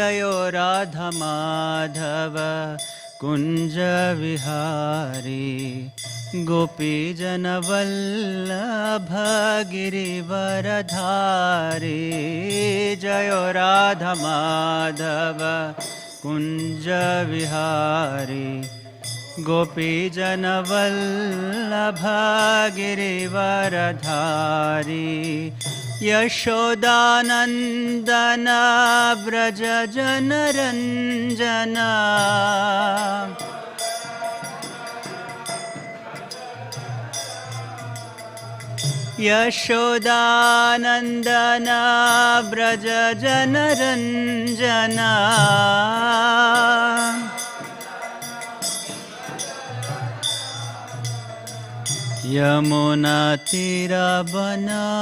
जयो राधा माधव कुंज विहारी गोपी जन वल्लभ गिरिवरधारी। जयो राधा माधव कुंज विहारी गोपी जन वल्लभ गिरिवरधारी। यशोदानंदन व्रज जनरंजना यशोदानंदन व्रज जनरंजना। यमुना तीरा वनाचारी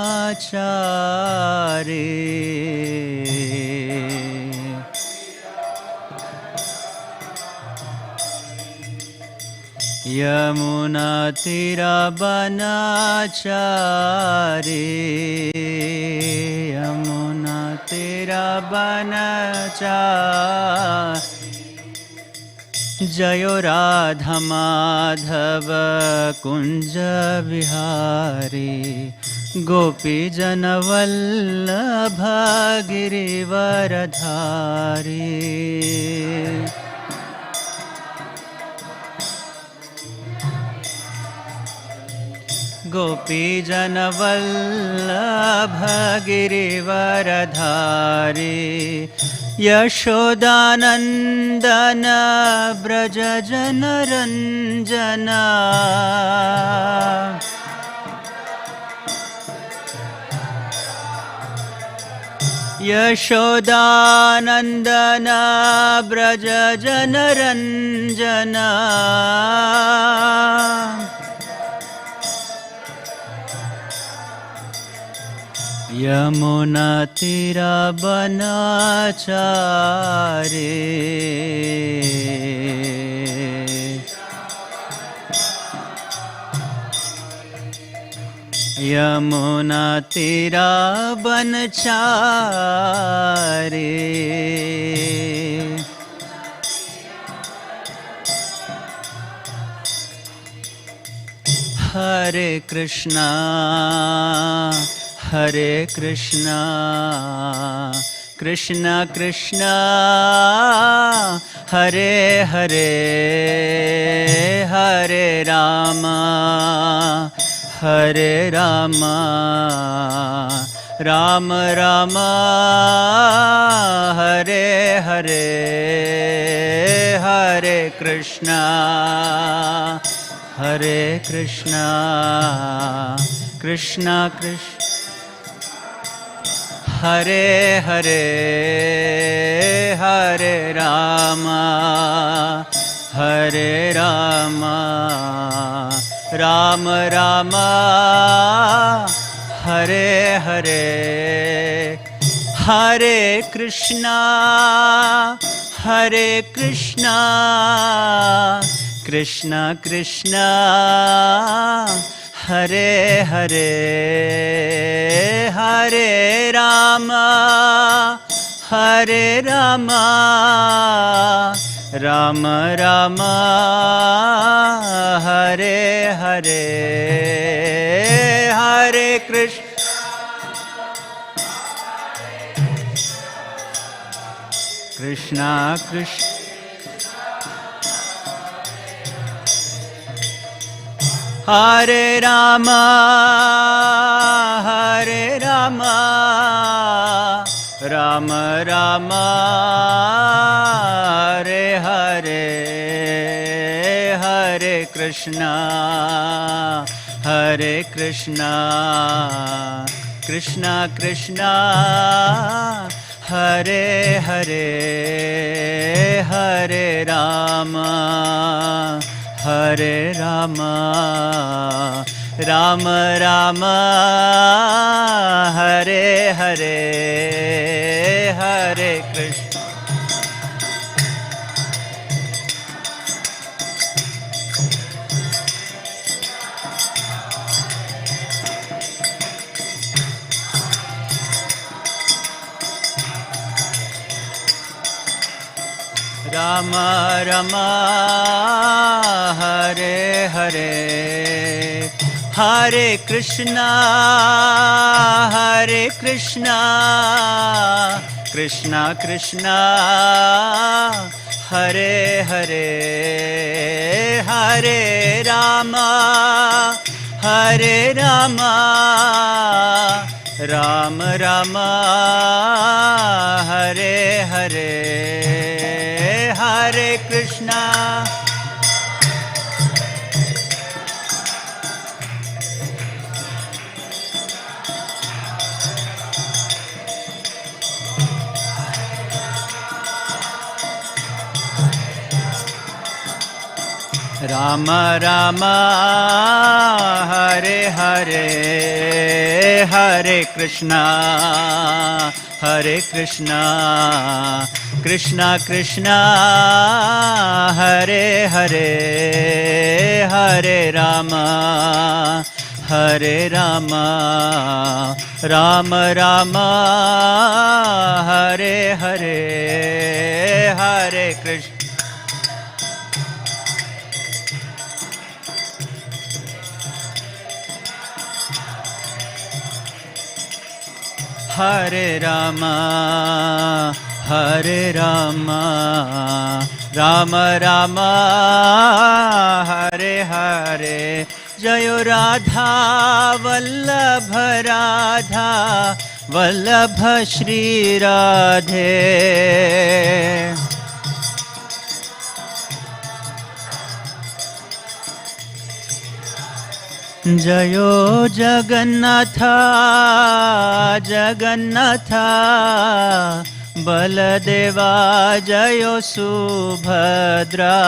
यमुना तीरा वनाचारी यमुना तीरा वनाचारी। जयो राधा माधव कुंज विहारी गोपी जन वल्लभ गिरिवरधारी। गोपी जन वल्लभ गिरिवरधारी। यशोदानंदन व्रज जनरंजना। यशोदानंदन व्रज जनरंजना। यमुना तीरा वनाचारी यमुना तीरा वनचारी। हरे कृष्णा हरे कृष्णा कृष्णा कृष्णा हरे हरे। हरे राम राम राम हरे हरे। हरे कृष्णा कृष्णा कृष्ण हरे हरे। हरे राम राम राम हरे हरे। हरे कृष्णा कृष्णा कृष्णा हरे हरे। हरे राम राम राम हरे हरे। हरे कृष्ण कृष्णा कृष्ण हरे राम राम राम हरे हरे। हरे कृष्णा कृष्णा कृष्णा हरे हरे। हरे राम राम राम हरे हरे। हरे Krishna Rama Rama, Hare Hare, Hare Krishna, Hare Krishna, Krishna Krishna, Hare Hare, Hare Rama, Hare Rama, Rama Rama, Hare Hare, Hare Krishna. Rama Rama, Hare Hare, Hare Krishna, Hare Krishna, Krishna Krishna, Hare Hare, Hare Rama, Hare Rama, Rama Rama, Hare Hare, Hare Krishna. Hare Rama, Hare Rama, Rama Rama, Hare Hare, Jayo Radha, Vallabha Radha, Vallabha Shri Radhe. Jayo Jagannatha, Jagannatha, Baladeva, Jayo Subhadra.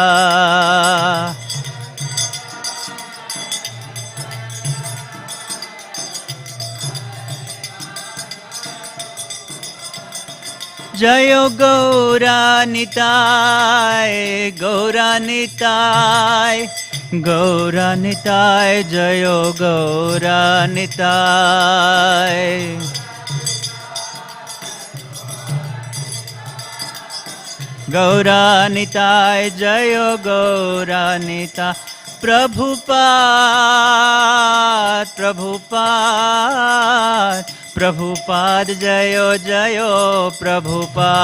Jayo Gauranitai, Gauranitai, Gauranitai, Jayo Gauranitai. Gauranitai, Jayo Gauranitai. Prabhupada, Prabhupada, Prabhupada, Jayo Jayo Prabhupada.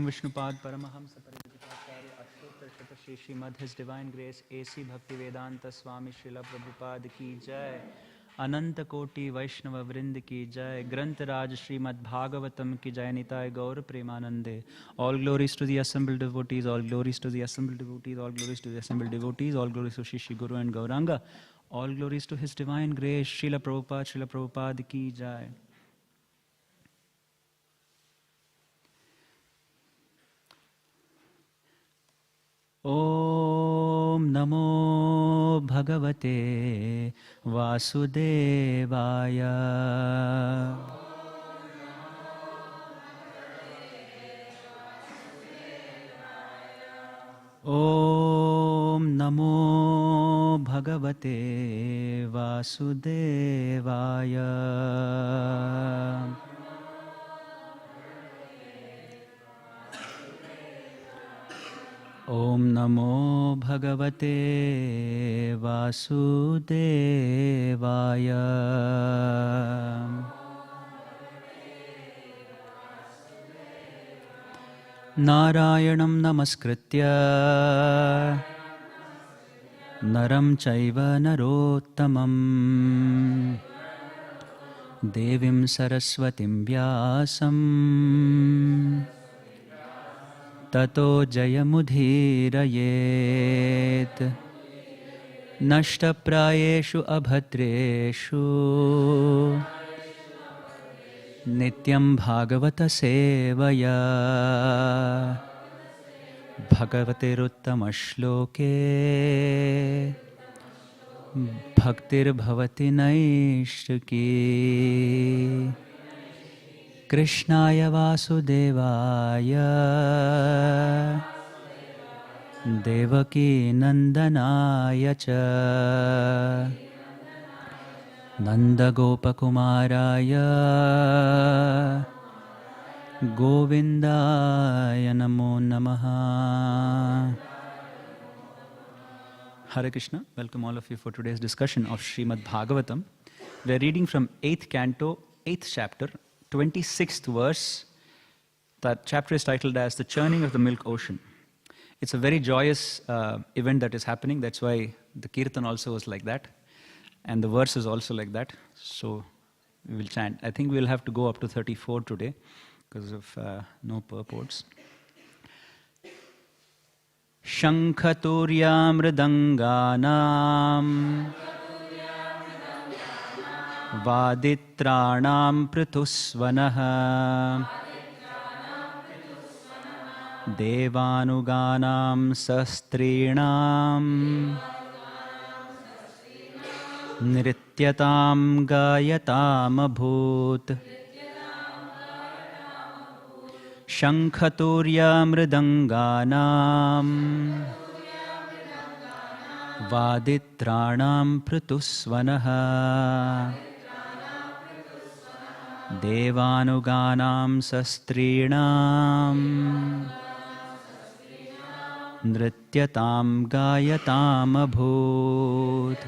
Vishnupad Paramahamsa Parivadikacharya Ashtotter Shatashi Śrīmad His Divine Grace A.C. Bhaktivedanta Swami Srila Prabhupada ki Jai, Ananta Koti Vaishnava Vrind ki Jai, Granth Raj Śrīmad Bhāgavatam ki Jai, Nitai Gaur Premanande. All glories to the assembled devotees, all glories to the assembled devotees, all glories to the assembled devotees, all glories to Shishi Guru and Gauranga, all glories to His Divine Grace, Srila Prabhupada ki Jai. Om Namo Bhagavate Vasudevaya. Om Namo Bhagavate Vasudevaya. Om Namo Bhagavate Vasudevaya. Narayanam Namaskritya Naram Chaiva Narottamam Devim Saraswatim Vyasam Tato Jayamudhirayet Nashtaprayeshu Abhatreshu Nityam Bhagavata Sevaya Bhagavatiruttamashloke Bhaktir Bhavati Naishtuki Krishnaya Vasudevaya Devaki Nandanaya cha Nanda Gopakumaraya Govindaya Namo Namaha. Hare Krishna. Welcome all of you for today's discussion of Śrīmad Bhāgavatam. We are reading from 8th canto, 8th chapter, 26th verse. That chapter is titled as The Churning of the Milk Ocean. It's a very joyous event that is happening. That's why the kirtan also was like that. And the verse is also like that. So we will chant. I think we'll have to go up to 34 today because of no purports. Shankhaturiya mridanganam Vaditranam prithusvanaha Devanuganam sastrinam Nrityatam gayatam abhut Shankhaturya mridanganam Vaditranam prithusvanaha Devanuganam sastrinam Nrityatam gayatam abhut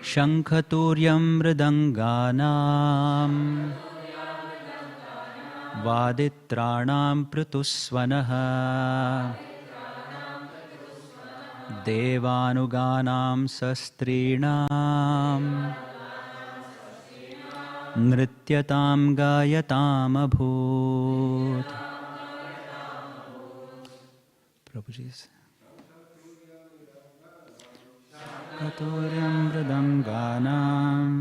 Shankhaturyam mridanganam Vaditranam prithusvanaha Devanuganam sastrinam Nrityatam gayatam abhut. Prabhuji's. Shakaturyam mridanganam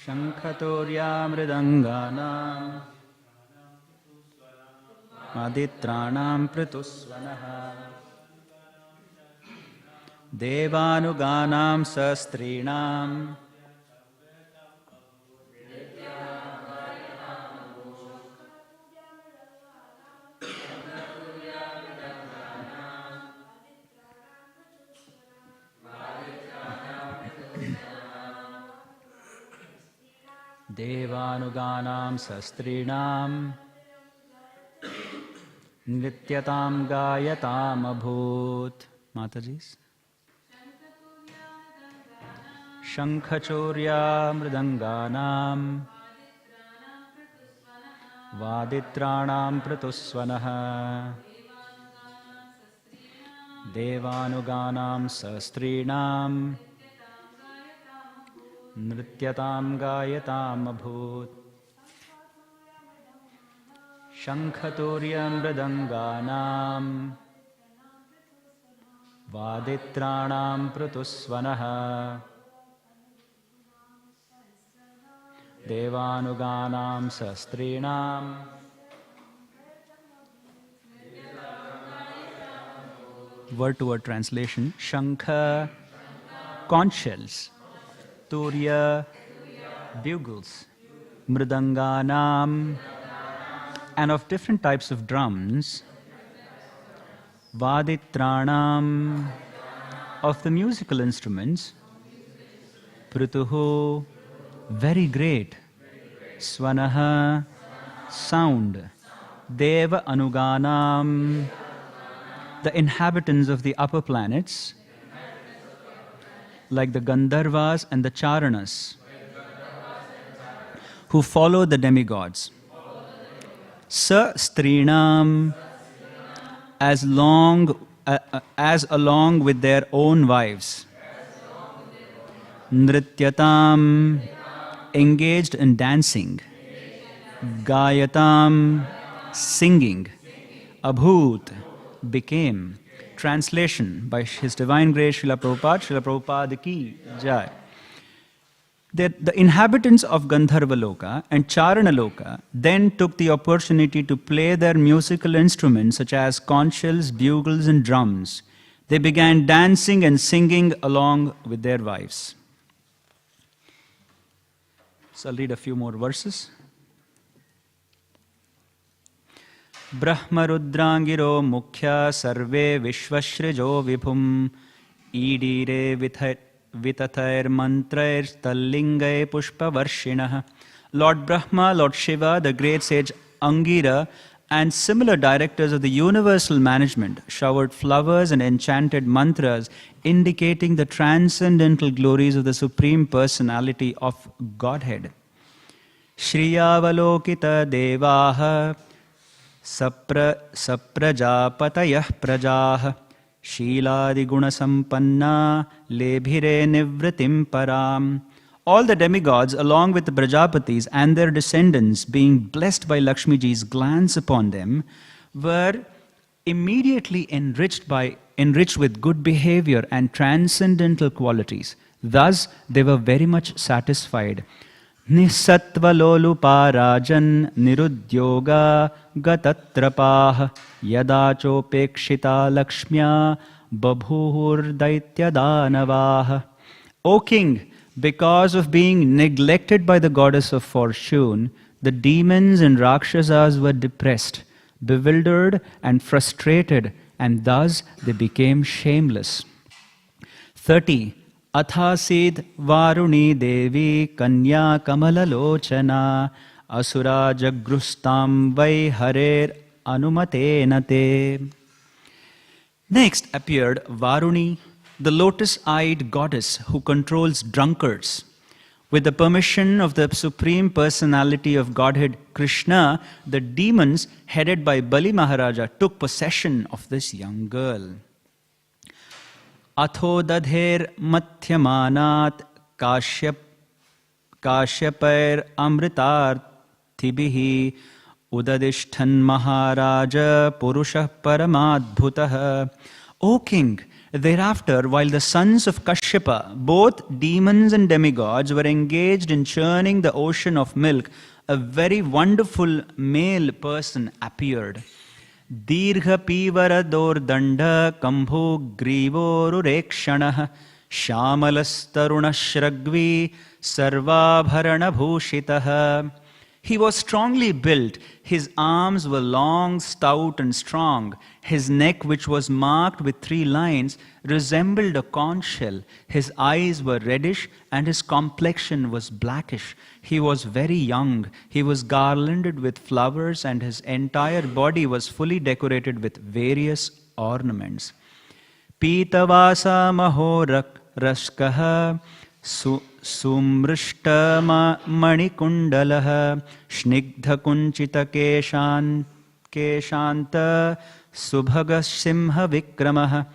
Shankhaturya mridanganam Aditranam prithusvanaha Devanuganam sastrinam Devanuganam sastrinam Nrityatam gayatam abhut. Mataji's. Shankhachurya mridanganam Vaditranam prithusvanaha Devanuganam sastrinam Nrityatam gayatam abhut. Shankhaturya mridanganam Vaditranam prithusvanaha Devanuganam sastrinam Word to word translation. Shankha, conch shells. Turya, bugles. Mridanganam, and of different types of drums. Vaditranam, of the musical instruments. Prituhu, very great. Svanaha, sound. Deva anuganam, the inhabitants of the upper planets, like the Gandharvas and the Charanas, who follow the demigods. Sa strinam, as along with their own wives. Nrityatam, engaged in dancing. Gayatam, singing. Abhut, became. Translation by His Divine Grace Srila Prabhupada, Srila Prabhupada ki Jai. The inhabitants of Gandharvaloka and Charanaloka then took the opportunity to play their musical instruments such as conch shells, bugles and drums. They began dancing and singing along with their wives. So I'll read a few more verses. Brahma Rudrangiro Mukhya Sarve Vishvashrijo Vibhum Idire Vitatair Mantrair Tallingai Pushpavarshinaha. Lord Brahma, Lord Shiva, the great sage Angira, and similar directors of the universal management showered flowers and enchanted mantras indicating the transcendental glories of the Supreme Personality of Godhead. Shriyavalokita Devaha Saprajapatayah Prajah Shiladi Gunasampanna Lebhire Nivritim Param. All the demigods, along with the Prajapatis and their descendants, being blessed by Lakshmiji's glance upon them, were immediately enriched with good behavior and transcendental qualities. Thus, they were very much satisfied. Nisattva lolupa rajan nirudyoga gatatrapah yadachopekshita lakshmya babhur daityadanavah. O king, because of being neglected by the goddess of fortune, the demons and rakshasas were depressed, bewildered and frustrated, and thus they became shameless. 30. Athasid Varuni Devi Kanya Kamalalochana Asura Jagrustam Vai Hare Anumatenate. Next appeared Varuni, the lotus-eyed goddess who controls drunkards. With the permission of the Supreme Personality of Godhead Krishna, the demons headed by Bali Maharaja took possession of this young girl. Atho dadher mathyamanat kashyapair amritarthibihi udadishthan maharaja purushah paramadbhutah. O king, thereafter, while the sons of Kashyapa, both demons and demigods, were engaged in churning the ocean of milk, a very wonderful male person appeared. Dirgha pivara dordanda kambho grivorurekshanah shamalastaruna shragvi sarvabharana bhushitah. He was strongly built. His arms were long, stout and strong. His neck, which was marked with 3 lines, resembled a conch shell. His eyes were reddish and his complexion was blackish. He was very young. He was garlanded with flowers and his entire body was fully decorated with various ornaments. Pitavasa mahorak raskaha Sumrishta manikundalah Snigdha kunchita keshanta Subhaga simha vikramah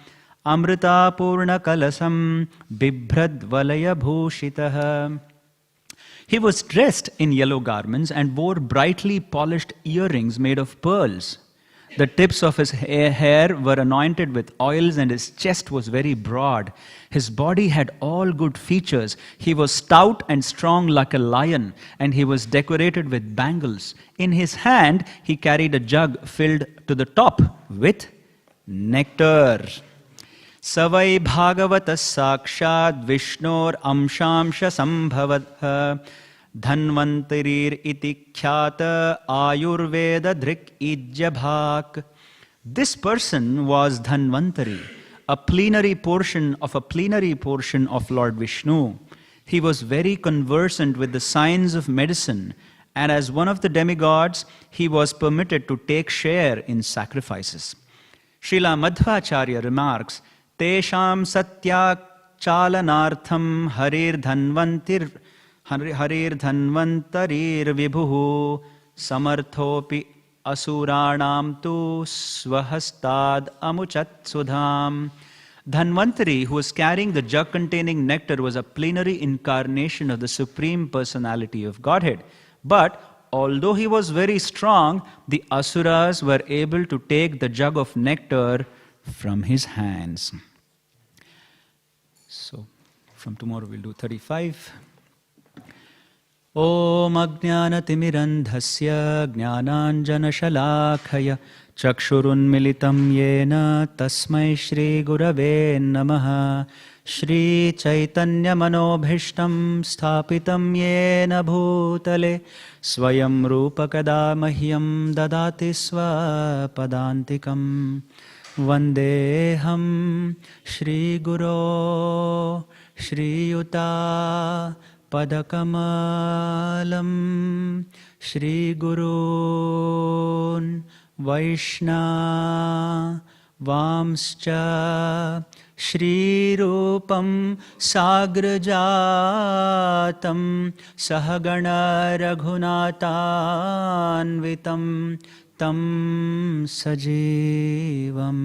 Amrita purna kalasam Bibhrad valaya bhushitah. He was dressed in yellow garments and wore brightly polished earrings made of pearls. The tips of his hair were anointed with oils and his chest was very broad. His body had all good features. He was stout and strong like a lion, and he was decorated with bangles. In his hand, he carried a jug filled to the top with nectar. Savai Bhagavata Sakshad Vishnor Amshamsha Sambhavatha Dhanvantarir iti khyata Ayurveda dhrik ijjabhak. This person was Dhanvantari, a plenary portion of Lord Vishnu. He was very conversant with the science of medicine, and as one of the demigods, he was permitted to take share in sacrifices. Srila Madhvacharya remarks, Tesham satya chalanartham harir dhanvantarir vibhuhu samarthopi asuranam tu swahastad amuchat sudham. Dhanvantari, who was carrying the jug containing nectar, was a plenary incarnation of the Supreme Personality of Godhead. But although he was very strong, the asuras were able to take the jug of nectar from his hands. So, from tomorrow we'll do 35. Om Ajnanatimirandhasya Jnananjanashalakaya Chakshurunmilitam Yena Tasmai Shri Gurave Namaha. Shri Chaitanya Manobhishtam Sthapitam Yena Bhutale Swayam Rupa Kada Mahyam Dadati Swapadantikam. Vandeham Shri Guru Shri Yuta Padakamalam Shri Gurun Vaishna Vamscha Shri Rupam Sagrajatam Sahagana Raghunathanvitam Tam Sajivam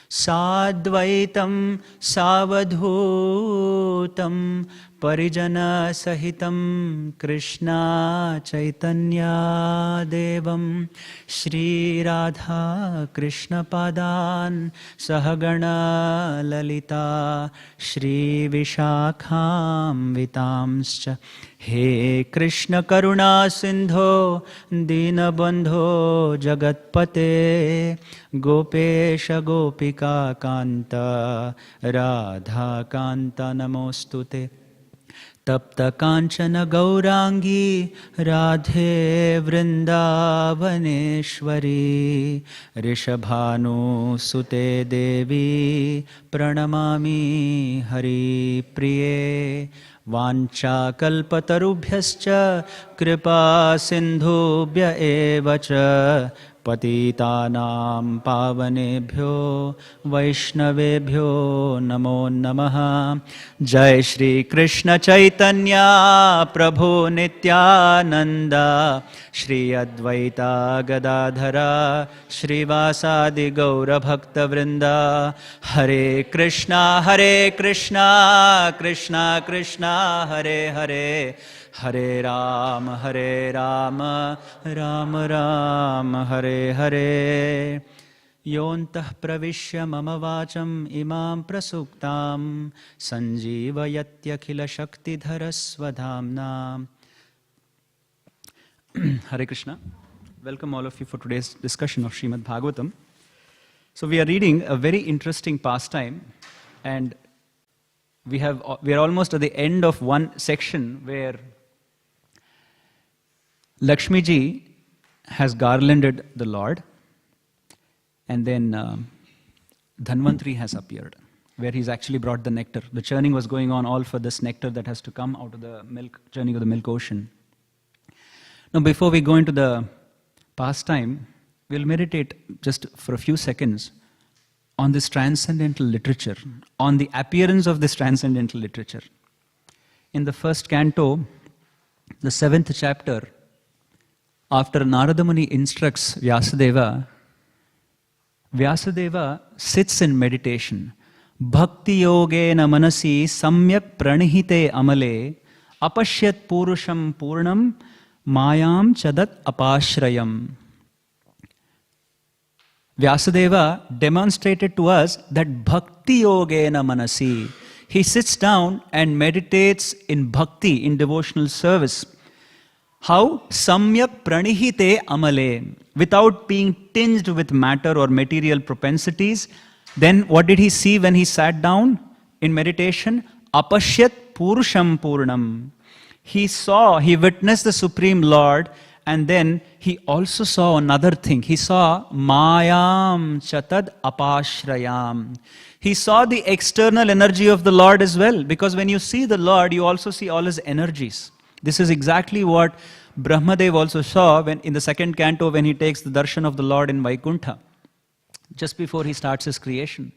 Sadvaitam Savadhutam Parijana Sahitam Krishna Chaitanya Devam Shri Radha Krishna Padan Sahagana Lalita Shri Vishakham Vitamscha. He Krishna Karuna Sindho Dinabandho Jagatpate Gopesha Gopika Kanta Radha Kanta Namostute. Tapta Kanchana Gaurangi Radhe Vrindavaneshwari Rishabhanu Sute Devi Pranamami Hari Priye. Vancha kalpatarubhyascha kripa sindhubhya evacha patitanam pavanebhyo vaishnavebhyo namo namaha. Jai Shri Krishna Chaitanya Prabhu Nityananda Shri Advaita Gadadhara Shri Vasadi Gaura Bhakta Vrinda. Hare Krishna Krishna Krishna Hare Hare Hare Rama Rama Rama Hare Hare. Yontah pravishya mama vacham imam prasuktam sanjeevayathyakhila shaktidhara swadhamna. Hare Krishna. Welcome all of you for today's discussion of Śrīmad Bhāgavatam. So we are reading a very interesting pastime, and we are almost at the end of one section where Lakshmi ji has garlanded the Lord, and then Dhanvantri has appeared, where he's actually brought the nectar. The churning was going on all for this nectar that has to come out of the milk, churning of the milk ocean. Now, before we go into the pastime, we'll meditate just for a few seconds on this transcendental literature, on the appearance of this transcendental literature. In the first canto, the 7th chapter, after Narada Muni instructs Vyasadeva, Vyasadeva sits in meditation. Bhakti yogena manasi samyak pranihite amale apashyat purusham purnam mayam chadat apashrayam. Vyasadeva demonstrated to us that bhakti yogena manasi. He sits down and meditates in bhakti, in devotional service. How? Samyak pranihite amale. Without being tinged with matter or material propensities. Then what did he see when he sat down in meditation? Apashyat purusham purnam. He witnessed the Supreme Lord, and then he also saw another thing. He saw mayam chatad apashrayam. He saw the external energy of the Lord as well, because when you see the Lord, you also see all his energies. This is exactly what Brahmadev also saw when in the 2nd canto, when he takes the darshan of the Lord in Vaikuntha, just before he starts his creation.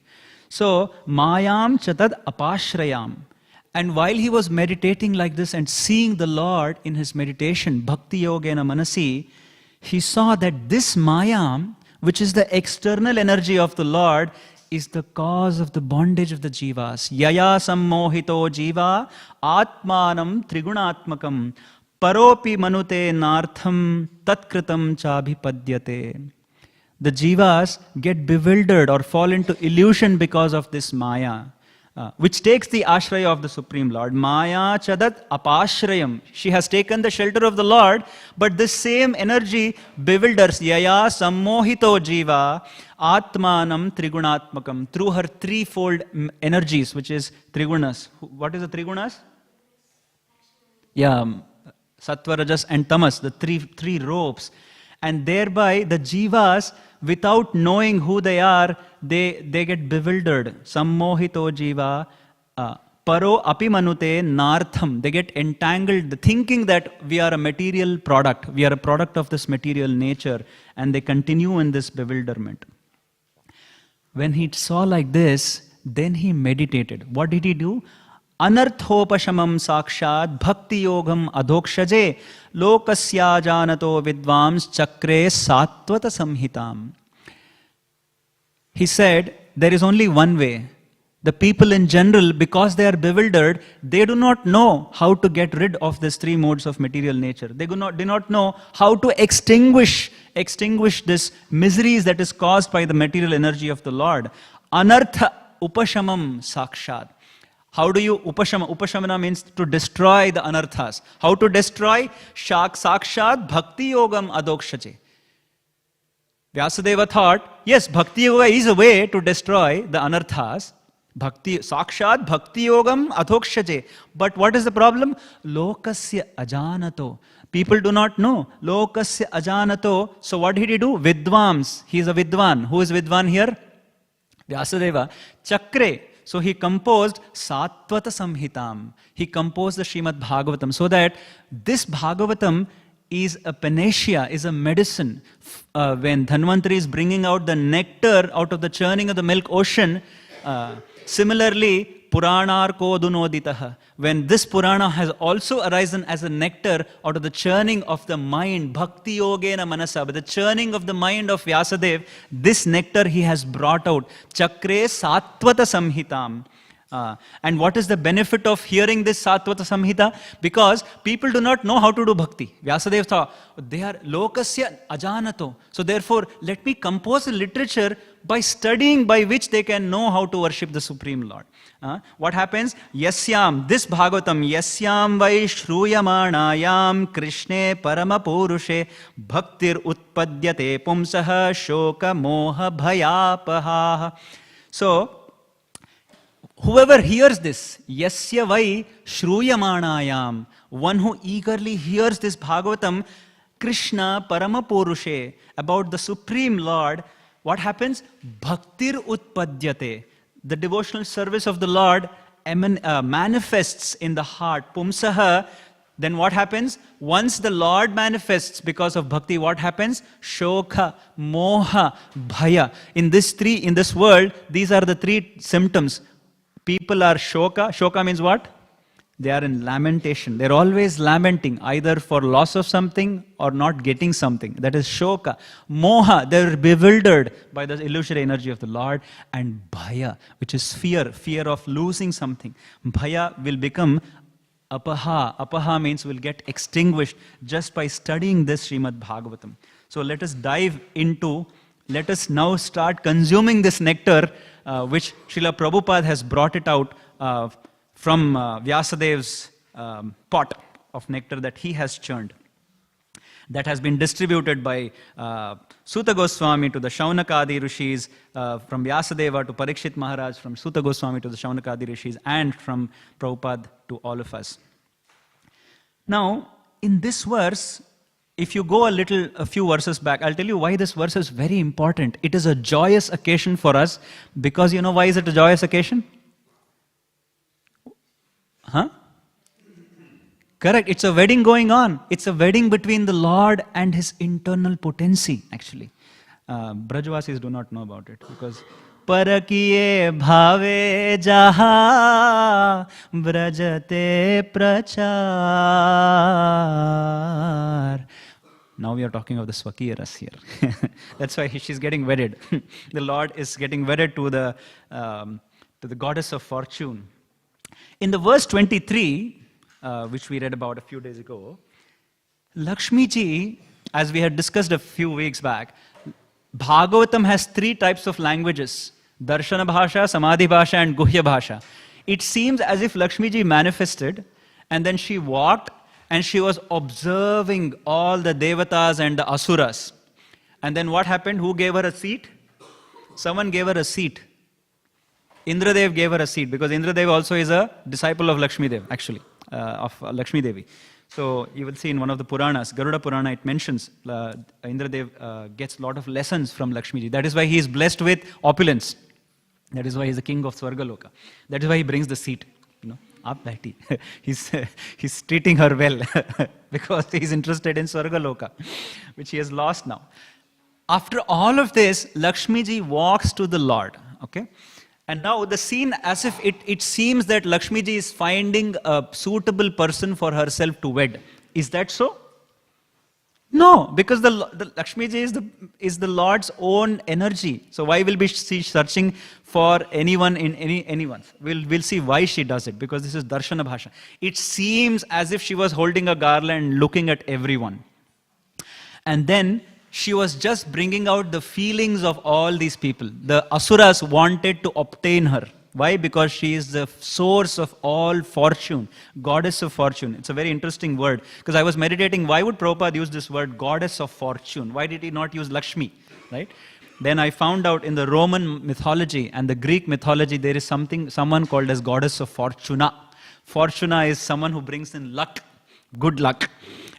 So, mayam chatad apashrayam. And while he was meditating like this and seeing the Lord in his meditation, bhakti yogena manasi, he saw that this mayam, which is the external energy of the Lord, is the cause of the bondage of the jivas. Yaya sammohito jiva atmanam trigunatmakam paropi manute nartham tatkritam chabhipadyate. The jivas get bewildered or fall into illusion because of this maya. which takes the ashraya of the Supreme Lord. Maya chadat apashrayam. She has taken the shelter of the Lord, but this same energy bewilders. Yaya sammohito jiva atmanam trigunatmakam. Through her threefold energies, which is trigunas. What is the trigunas? Yeah, sattva, rajas and tamas, the three ropes. And thereby the jivas, without knowing who they are, they get bewildered. Sammohito jiva paro api manute nartham. They get entangled, thinking that we are a material product. We are a product of this material nature. And they continue in this bewilderment. When he saw like this, then he meditated. What did he do? Anarthopashamam sakshat bhakti yogam adhokshaje lokasya janato vidvams chakre satvata samhitam. He said, there is only one way. The people in general, because they are bewildered, they do not know how to get rid of these three modes of material nature. They do not know how to extinguish this miseries that is caused by the material energy of the Lord. Anartha upashamam sakshat. How do you upashama? Upashamana means to destroy the anarthas. How to destroy? Sakshat bhakti yogam adokshaje. Vyasadeva thought, yes, bhakti yoga is a way to destroy the anarthas. Sakshat bhakti yogam adhokshaje. But what is the problem? Lokasya ajanato. People do not know. Lokasya ajanato. So what did he do? Vidvams. He is a vidvan. Who is vidvan here? Vyasadeva. Chakre. So he composed Satvata Samhitam. He composed the Śrīmad Bhāgavatam, so that this Bhāgavatam is a panacea, is a medicine. When Dhanvantari is bringing out the nectar out of the churning of the milk ocean, similarly, Puranar Kodunoditaha. When this Purana has also arisen as a nectar out of the churning of the mind, Bhakti Yogena Manasa, the churning of the mind of Vyasadev, this nectar he has brought out. Chakre Satvata Samhitam. And what is the benefit of hearing this Satvata Samhita? Because people do not know how to do bhakti. Vyasadeva thought, they are lokasya ajanato. So therefore, let me compose a literature by studying, by which they can know how to worship the Supreme Lord. What happens? Yasyam, this Bhagavatam, Yasyam vai shruyamanayam Krishne parama purushe bhaktir utpadyate pumsaha shoka moha bhayapaha. So, whoever hears this, Yasya vai shruyamanayam, one who eagerly hears this Bhagavatam, Krishna parama purushe, about the Supreme Lord, what happens? Bhaktir utpadyate. The devotional service of the Lord manifests in the heart. Pumsaha. Then what happens? Once the Lord manifests because of bhakti, what happens? Shoka, moha, bhaya. In this world, these are the three symptoms. People are shoka. Shoka means what? They are in lamentation. They're always lamenting, either for loss of something or not getting something. That is shoka. Moha, they're bewildered by the illusory energy of the Lord. And bhaya, which is fear of losing something. Bhaya will become apaha. Apaha means will get extinguished just by studying this Śrīmad Bhāgavatam. So let us let us now start consuming this nectar, which Srila Prabhupada has brought it out from Vyasadev's pot of nectar that he has churned. That has been distributed by Suta Goswami to the Shaunakadi Rishis, from Vyasadeva to Parikshit Maharaj, from Suta Goswami to the Shaunakadi Rishis, and from Prabhupada to all of us. Now, in this verse, if you go a few verses back, I'll tell you why this verse is very important. It is a joyous occasion for us, because you know why is it a joyous occasion? Huh? Correct. It's a wedding going on. It's a wedding between the Lord and His internal potency, actually. Brajvasis do not know about it, because Parakiye bhave jaha brajate prachar. Now we are talking of the Swakiya Ras here. That's why she's getting wedded. The Lord is getting wedded to the goddess of fortune. In the verse 23, which we read about a few days ago, Lakshmi ji, as we had discussed a few weeks back, Bhagavatam has three types of languages. Darshana Bhasha, Samadhi Bhasha and Guhya Bhasha. It seems as if Lakshmi ji manifested and then she walked and she was observing all the devatas and the asuras. And then what happened? Who gave her a seat? Someone gave her a seat. Indradev gave her a seat because Indradev also is a disciple of Lakshmi Dev, actually, of Lakshmi Devi. So you will see in one of the Puranas, Garuda Purana, it mentions Indradev gets a lot of lessons from Lakshmi ji. That is why he is blessed with opulence. That is why he is the king of Swargaloka. That is why he brings the seat. Up Bhati. He's treating her well because he is interested in Swargaloka, which he has lost now. After all of this, Lakshmi ji walks to the Lord. Okay? And now the scene, as if it seems that Lakshmi ji is finding a suitable person for herself to wed. Is that so? No, because the Lakshmi ji is the Lord's own energy. So why will she searching for anyone in anyone's? We'll see why she does it, because this is Darshana Bhasha. It seems as if she was holding a garland looking at everyone. And then she was just bringing out the feelings of all these people. The asuras wanted to obtain her. Why? Because she is the source of all fortune, goddess of fortune. It's a very interesting word, because I was meditating, why would Prabhupada use this word, goddess of fortune? Why did he not use Lakshmi, right? Then I found out in the Roman mythology and the Greek mythology, there is someone called as goddess of Fortuna. Fortuna is someone who brings in luck, good luck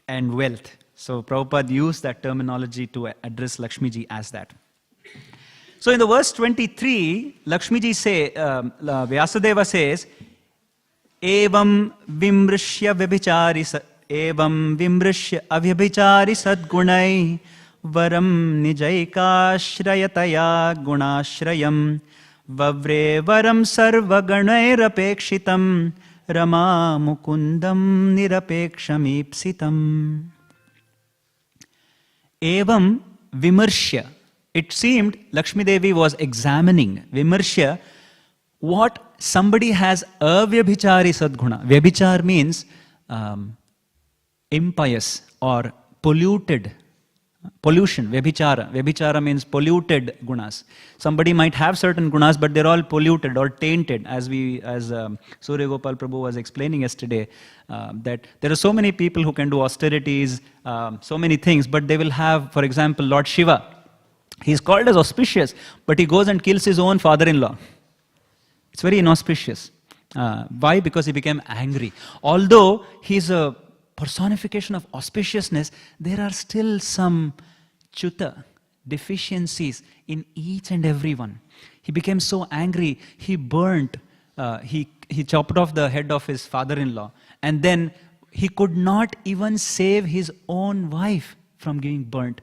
and wealth. So Prabhupada used that terminology to address Lakshmi ji as that. So in the verse 23, Lakshmi ji Vyasadeva says, Evam vimrishya avibhichari sadgunai varam nijaikashrayataya gunashrayam vavre varam sarvaganairapekshitam rama mukundam nirapeksham. Evam vimarshya. It seemed Lakshmi Devi was examining, vimarshya, what somebody has avyabhichari sadguna. Vyabhichar means impious or polluted. Pollution, vyabhichara. Vyabhichara means polluted gunas. Somebody might have certain gunas, but they're all polluted or tainted, as Surya Gopal Prabhu was explaining yesterday, that there are so many people who can do austerities, so many things, but they will have, for example, Lord Shiva. He's called as auspicious, but he goes and kills his own father-in-law. It's very inauspicious. Why? Because he became angry. Although he's a personification of auspiciousness, there are still some chuta, deficiencies in each and every one. He became so angry, he burnt, he chopped off the head of his father-in-law, and then he could not even save his own wife from getting burnt.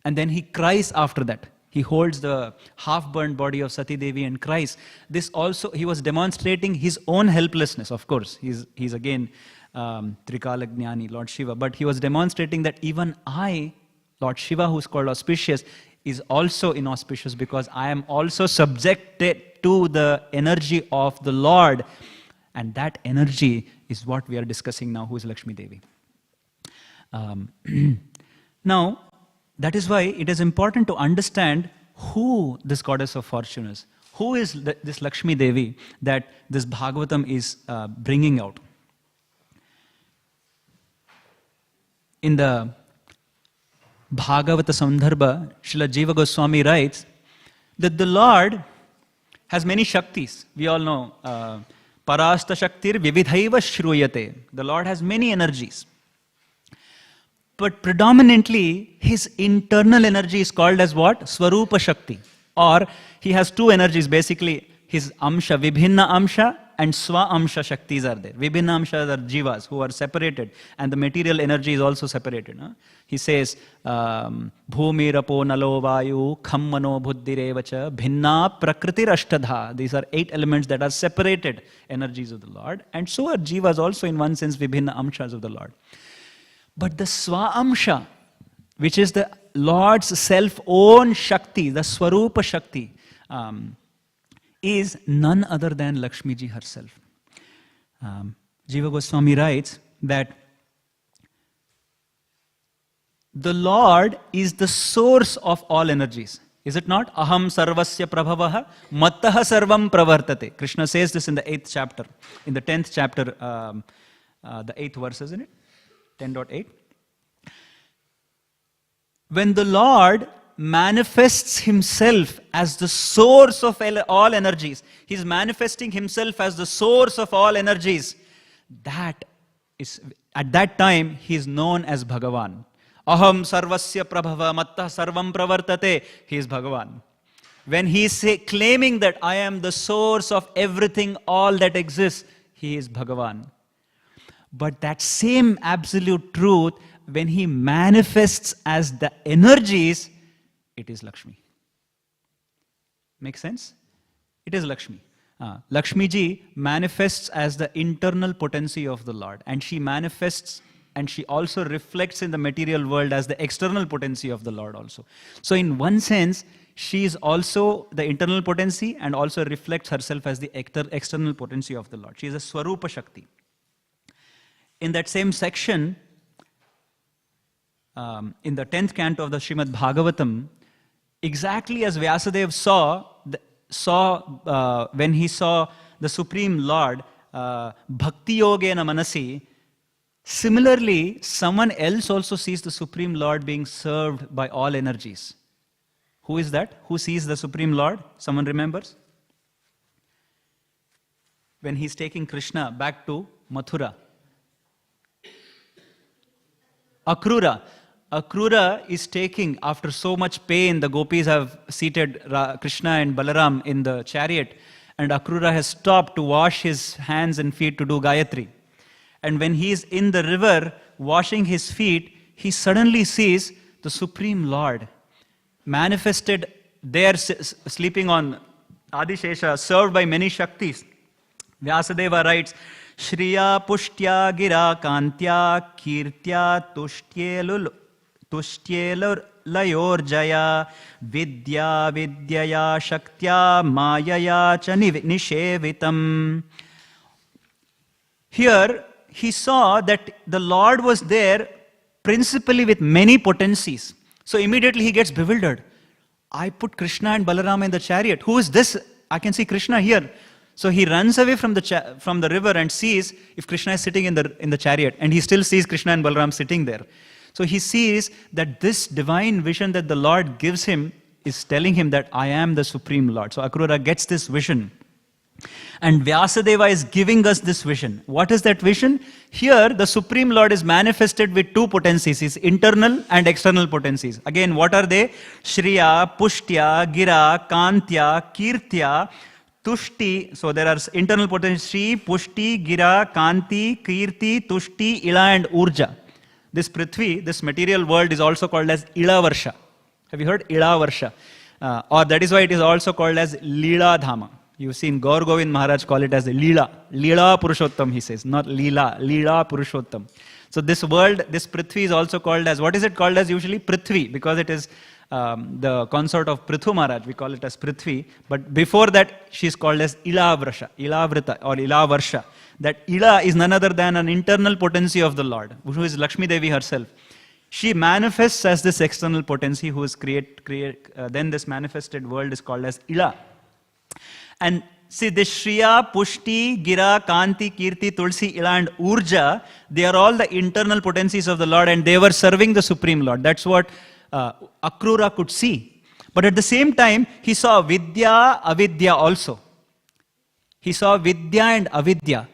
And then he cries after that. He holds the half-burned body of Sati Devi and cries. This also, he was demonstrating his own helplessness, of course. He's again Trikala Jnani, Lord Shiva. But he was demonstrating that even I, Lord Shiva, who's called auspicious, is also inauspicious, because I am also subjected to the energy of the Lord. And that energy is what we are discussing now, who is Lakshmi Devi. Now, that is why it is important to understand who this goddess of fortune is. Who is this Lakshmi Devi that this Bhagavatam is bringing out? In the Bhagavata Sandarbha, Srila Jiva Goswami writes that the Lord has many Shaktis. We all know, Parasta Shaktir Vividhaiva Shruyate. The Lord has many energies. But predominantly, his internal energy is called as what? Swarupa Shakti. Or he has two energies, basically. His Amsha, Vibhinna Amsha and Swa Amsha Shaktis are there. Vibhinna Amsha are jivas who are separated, and the material energy is also separated. He says, Bhumi Rapo Nalo Vayu Khammano Buddhirevacha Bhinna Prakritir Ashtadha. These are 8 elements that are separated energies of the Lord. And so are jivas also, in one sense, Vibhinna Amshas of the Lord. But the Swa-amsha, which is the Lord's self-own Shakti, the Swarupa Shakti, is none other than Lakshmi ji herself. Jiva Goswami writes that the Lord is the source of all energies. Is it not? Aham sarvasya prabhavaha mattaha sarvam pravartate. Krishna says this in the 8th chapter, in the 10th chapter, the 8th verse, isn't it? 10.8. When the Lord manifests himself as the source of all energies, he's manifesting himself as the source of all energies, that is, at that time, he is known as Bhagavan. Aham sarvasya prabhava matta sarvam pravartate, he is Bhagavan. When he is claiming that I am the source of everything, all that exists, he is Bhagavan. But that same absolute truth, when he manifests as the energies, it is Lakshmi. Make sense? It is Lakshmi. Lakshmi ji manifests as the internal potency of the Lord, and she manifests and she also reflects in the material world as the external potency of the Lord also. So in one sense, she is also the internal potency and also reflects herself as the external potency of the Lord. She is a Swarupa Shakti. In that same section, in the 10th canto of the Śrīmad Bhāgavatam, exactly as Vyasadeva saw when he saw the Supreme Lord, Bhakti Yogena Manasi, similarly, someone else also sees the Supreme Lord being served by all energies. Who is that? Who sees the Supreme Lord? Someone remembers? When he's taking Krishna back to Mathura. Akrura. Akrura is taking, after so much pain, the gopis have seated Krishna and Balaram in the chariot, and Akrura has stopped to wash his hands and feet to do Gayatri. And when he is in the river washing his feet, he suddenly sees the Supreme Lord manifested there, sleeping on Adishesha, served by many Shaktis. Vyasadeva writes, Shriya Pushtya Gira Kantya Kirtya Tushtye Layorjaya Vidya Vidyaya Shaktya Mayaya Cha Nishevitam. Here, he saw that the Lord was there principally with many potencies. So immediately he gets bewildered. I put Krishna and Balarama in the chariot. Who is this? I can see Krishna here. So he runs away from the river and sees if Krishna is sitting in the chariot, and he still sees Krishna and Balaram sitting there. So he sees that this divine vision that the Lord gives him is telling him that I am the Supreme Lord. So Akrura gets this vision. And Vyasadeva is giving us this vision. What is that vision? Here, the Supreme Lord is manifested with two potencies, his internal and external potencies. Again, what are they? Shriya, Pushtya, Gira, Kantya, Kirtya, Tushti. So there are internal potencies, Shri, Pushti, Gira, Kanti, Kirti, Tushti, Ila and Urja. This Prithvi, this material world is also called as Ila Varsha. Have you heard? Ila Varsha. Or that is why it is also called as Leela Dhama. You've seen Gaur Govind Maharaj call it as Leela. Leela Purushottam, he says, not Leela. Leela Purushottam. So this world, this Prithvi is also called as, what is it called as usually? Prithvi, because it is the consort of Prithu Maharaj. We call it as Prithvi. But before that, she is called as Ila Vrasha, Ila Vrita or Ila Varsha. That Ila is none other than an internal potency of the Lord, who is Lakshmi Devi herself. She manifests as this external potency who is then this manifested world is called as Ila. And see, this Shriya, Pushti, Gira, Kanti, Kirti, Tulsi, Ila and Urja, they are all the internal potencies of the Lord, and they were serving the Supreme Lord. That's what Akrura could see. But at the same time, he saw Vidya, Avidya also. He saw Vidya and Avidya.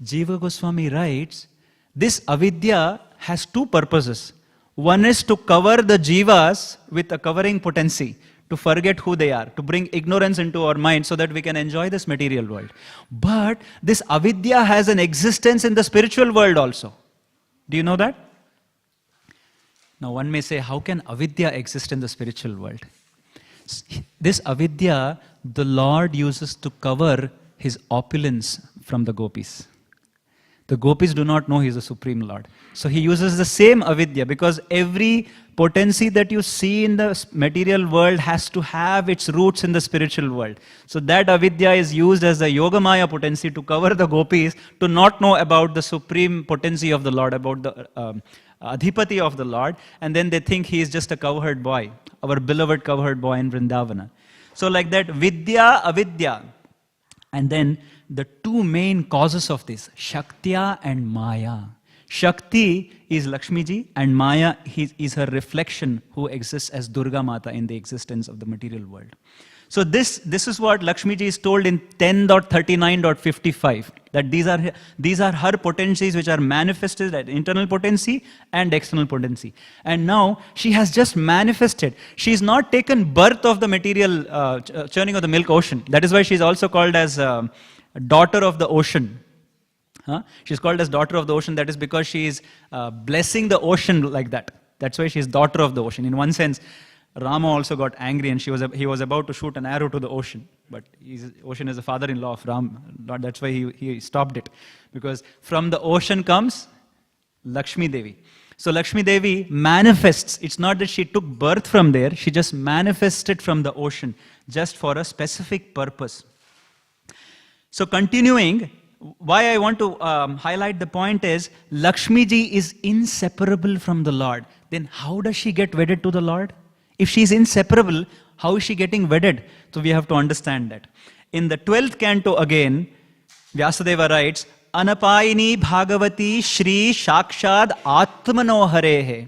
Jiva Goswami writes, this Avidya has two purposes. One is to cover the Jivas with a covering potency, to forget who they are, to bring ignorance into our mind so that we can enjoy this material world. But this Avidya has an existence in the spiritual world also. Do you know that? Now one may say, how can Avidya exist in the spiritual world? This Avidya, the Lord uses to cover his opulence from the gopis. The gopis do not know he is the Supreme Lord. So he uses the same Avidya, because every potency that you see in the material world has to have its roots in the spiritual world. So that Avidya is used as the Yogamaya potency to cover the gopis, to not know about the supreme potency of the Lord, about the Adhipati of the Lord, and then they think he is just a cowherd boy, our beloved cowherd boy in Vrindavana. So like that, Vidya, Avidya. And then the two main causes of this, Shaktya and Maya. Shakti is Lakshmiji, and Maya is her reflection who exists as Durga Mata in the existence of the material world. So this is what Lakshmiji is told in 10.39.55, that these are her potencies which are manifested as internal potency and external potency. And now she has just manifested. She is not taken birth of the material churning of the milk ocean. That is why she is also called as daughter of the ocean. She's called as daughter of the ocean. That is because she is blessing the ocean like that. That's why she is daughter of the ocean. In one sense, Rama also got angry and he was about to shoot an arrow to the ocean. But ocean is the father-in-law of Ram. That's why he stopped it. Because from the ocean comes Lakshmi Devi. So Lakshmi Devi manifests. It's not that she took birth from there. She just manifested from the ocean just for a specific purpose. So continuing, why I want to highlight the point is, Lakshmi Ji is inseparable from the Lord. Then how does she get wedded to the Lord? If she is inseparable, how is she getting wedded? So we have to understand that. In the 12th canto again, Vyasadeva writes, Anapayini Bhagavati Shri Shakshad Atmano Harehe.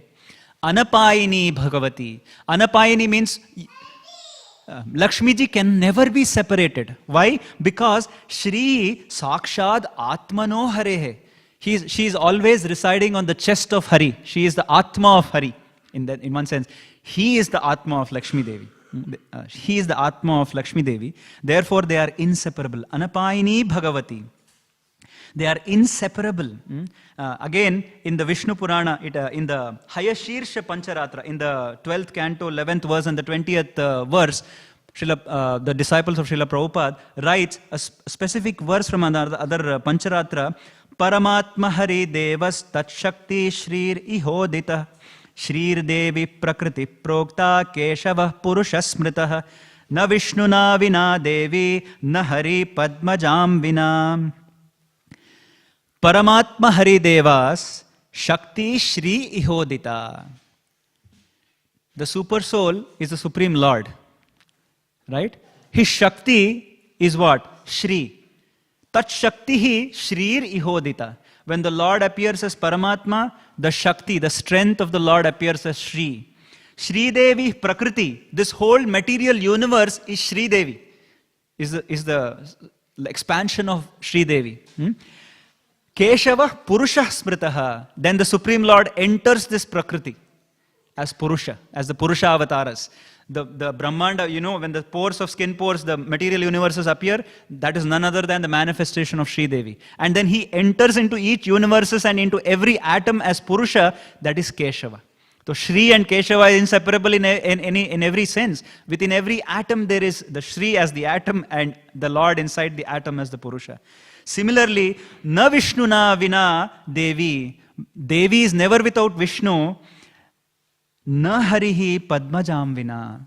Anapayini Bhagavati. Anapayini means Lakshmi Ji can never be separated. Why? Because Shri Sakshad Atmano Harehe. She is always residing on the chest of Hari. She is the Atma of Hari. In one sense, he is the Atma of Lakshmi Devi. He is the Atma of Lakshmi Devi. Therefore, they are inseparable. Anapayini Bhagavati. They are inseparable. Again, in the Vishnu Purana, in the Hayashirsha Pancharatra, in the 12th canto, 11th verse and the 20th verse, the disciples of Srila Prabhupada writes a specific verse from other Pancharatra, Paramatma Hari Devas Tat Shakti Shrir Ihodita Shrir Devi Prakriti Prokta Keshava Purusha Smritah Na Vishnuna Vina Devi Na Hari Padmajam Vina. Paramatma Hari Devas Shakti Shri Ihodita. The super soul is the Supreme Lord. Right? His Shakti is what? Shri. Tat Shakti Shrir Ihodita. When the Lord appears as Paramatma, the Shakti, the strength of the Lord appears as Shri. Shri Devi Prakriti, this whole material universe is Shri Devi, is the expansion of Shri Devi. Keshava Purusha Smritaha. Then the Supreme Lord enters this Prakriti as Purusha, as the Purusha avatars. The Brahmanda, when the pores of skin pores, the material universes appear, that is none other than the manifestation of Shri Devi. And then he enters into each universes and into every atom as Purusha, that is Keshava. So Shri and Keshava are inseparable in every sense. Within every atom there is the Shri as the atom and the Lord inside the atom as the Purusha. Similarly, Na Vishnuna Vina Devi. Devi is never without Vishnu. Na Harihi Padmajam Vina.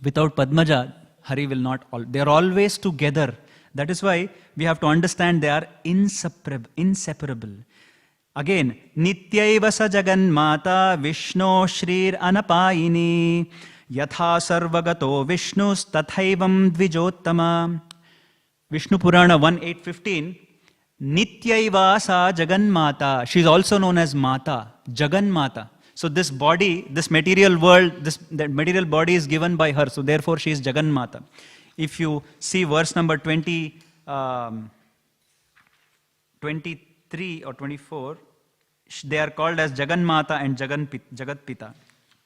Without Padmaja, Hari will not. They are always together. That is why we have to understand they are inseparable. Again, Nityaiva sa Jagan Mata Vishno Shrir Anapayini Yatha Sarvagato Vishnus Tathaivam Dvijottama. Vishnu Purana 1.8.15. Nityaiva sa Jagan Mata. She is also known as Mata, Jagan Mata. So this body, this material world, that material body is given by her. So therefore she is Jagan Mata. If you see verse number 23 or 24, they are called as Jagan Mata and Jagat Pita.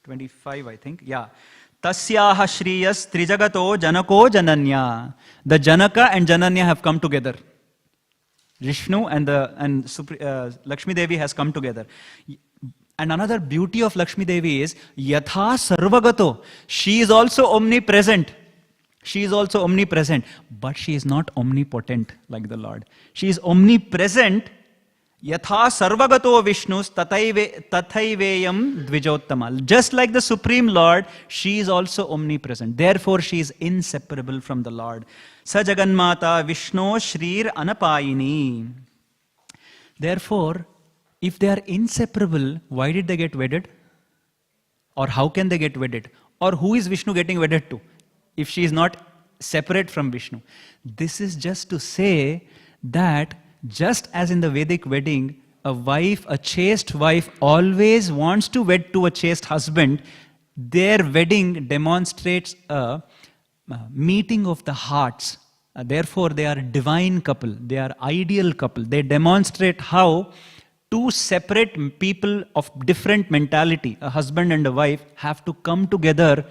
25, I think. Yeah. Tasyaha Shriyas Trijagato Janako Jananya. The Janaka and Jananya have come together. Vishnu and Lakshmi Devi has come together. And another beauty of Lakshmi Devi is Yatha Sarvagato. She is also omnipresent. She is also omnipresent. But she is not omnipotent like the Lord. She is omnipresent. Yatha Sarvagato Vishnus Tathaiveyam Dvijottama. Just like the Supreme Lord, she is also omnipresent. Therefore, she is inseparable from the Lord. Sa Jaganmata Vishnu Shrir Anapayini. Therefore, If they are inseparable, why did they get wedded? Or how can they get wedded? Or who is Vishnu getting wedded to, if she is not separate from Vishnu? This is just to say that just as in the Vedic wedding, a chaste wife always wants to wed to a chaste husband, their wedding demonstrates a meeting of the hearts. Therefore, they are a divine couple. They are ideal couple. They demonstrate how two separate people of different mentality, a husband and a wife, have to come together,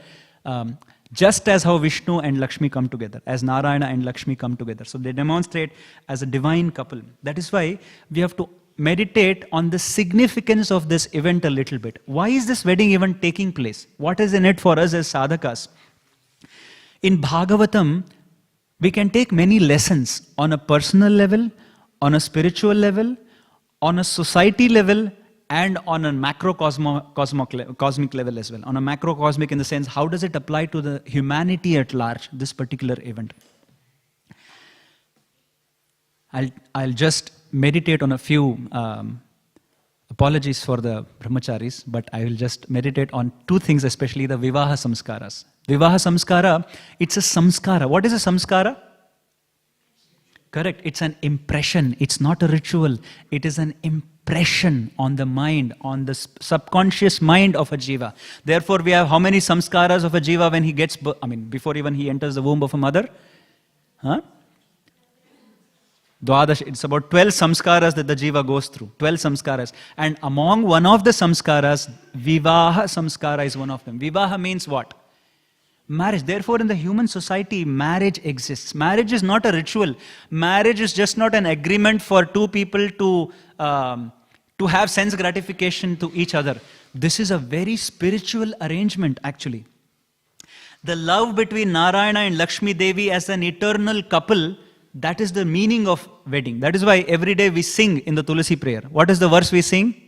just as how Vishnu and Lakshmi come together, as Narayana and Lakshmi come together. So they demonstrate as a divine couple. That is why we have to meditate on the significance of this event a little bit. Why is this wedding event taking place? What is in it for us as sadhakas? In Bhagavatam, we can take many lessons on a personal level, on a spiritual level, on a society level, and on a macrocosmic level as well. On a macrocosmic in the sense, how does it apply to the humanity at large, this particular event? I'll just meditate on a few, apologies for the brahmacharis, but I will just meditate on two things, especially the Vivaha Samskaras. Vivaha Samskara, it's a samskara. What is a samskara? Correct, it's an impression. It's not a ritual. It is an impression on the mind, on the subconscious mind of a jiva. Therefore, we have how many samskaras of a jiva when he gets, before even he enters the womb of a mother? Huh? Dwadash, it's about 12 samskaras that the jiva goes through. 12 samskaras. And among one of the samskaras, Vivaha Samskara is one of them. Vivaha means what? Marriage. Therefore, in the human society, marriage exists. Marriage is not a ritual. Marriage is just not an agreement for two people to have sense gratification to each other. This is a very spiritual arrangement, actually. The love between Narayana and Lakshmi Devi as an eternal couple, that is the meaning of wedding. That is why every day we sing in the Tulasi prayer. What is the verse we sing?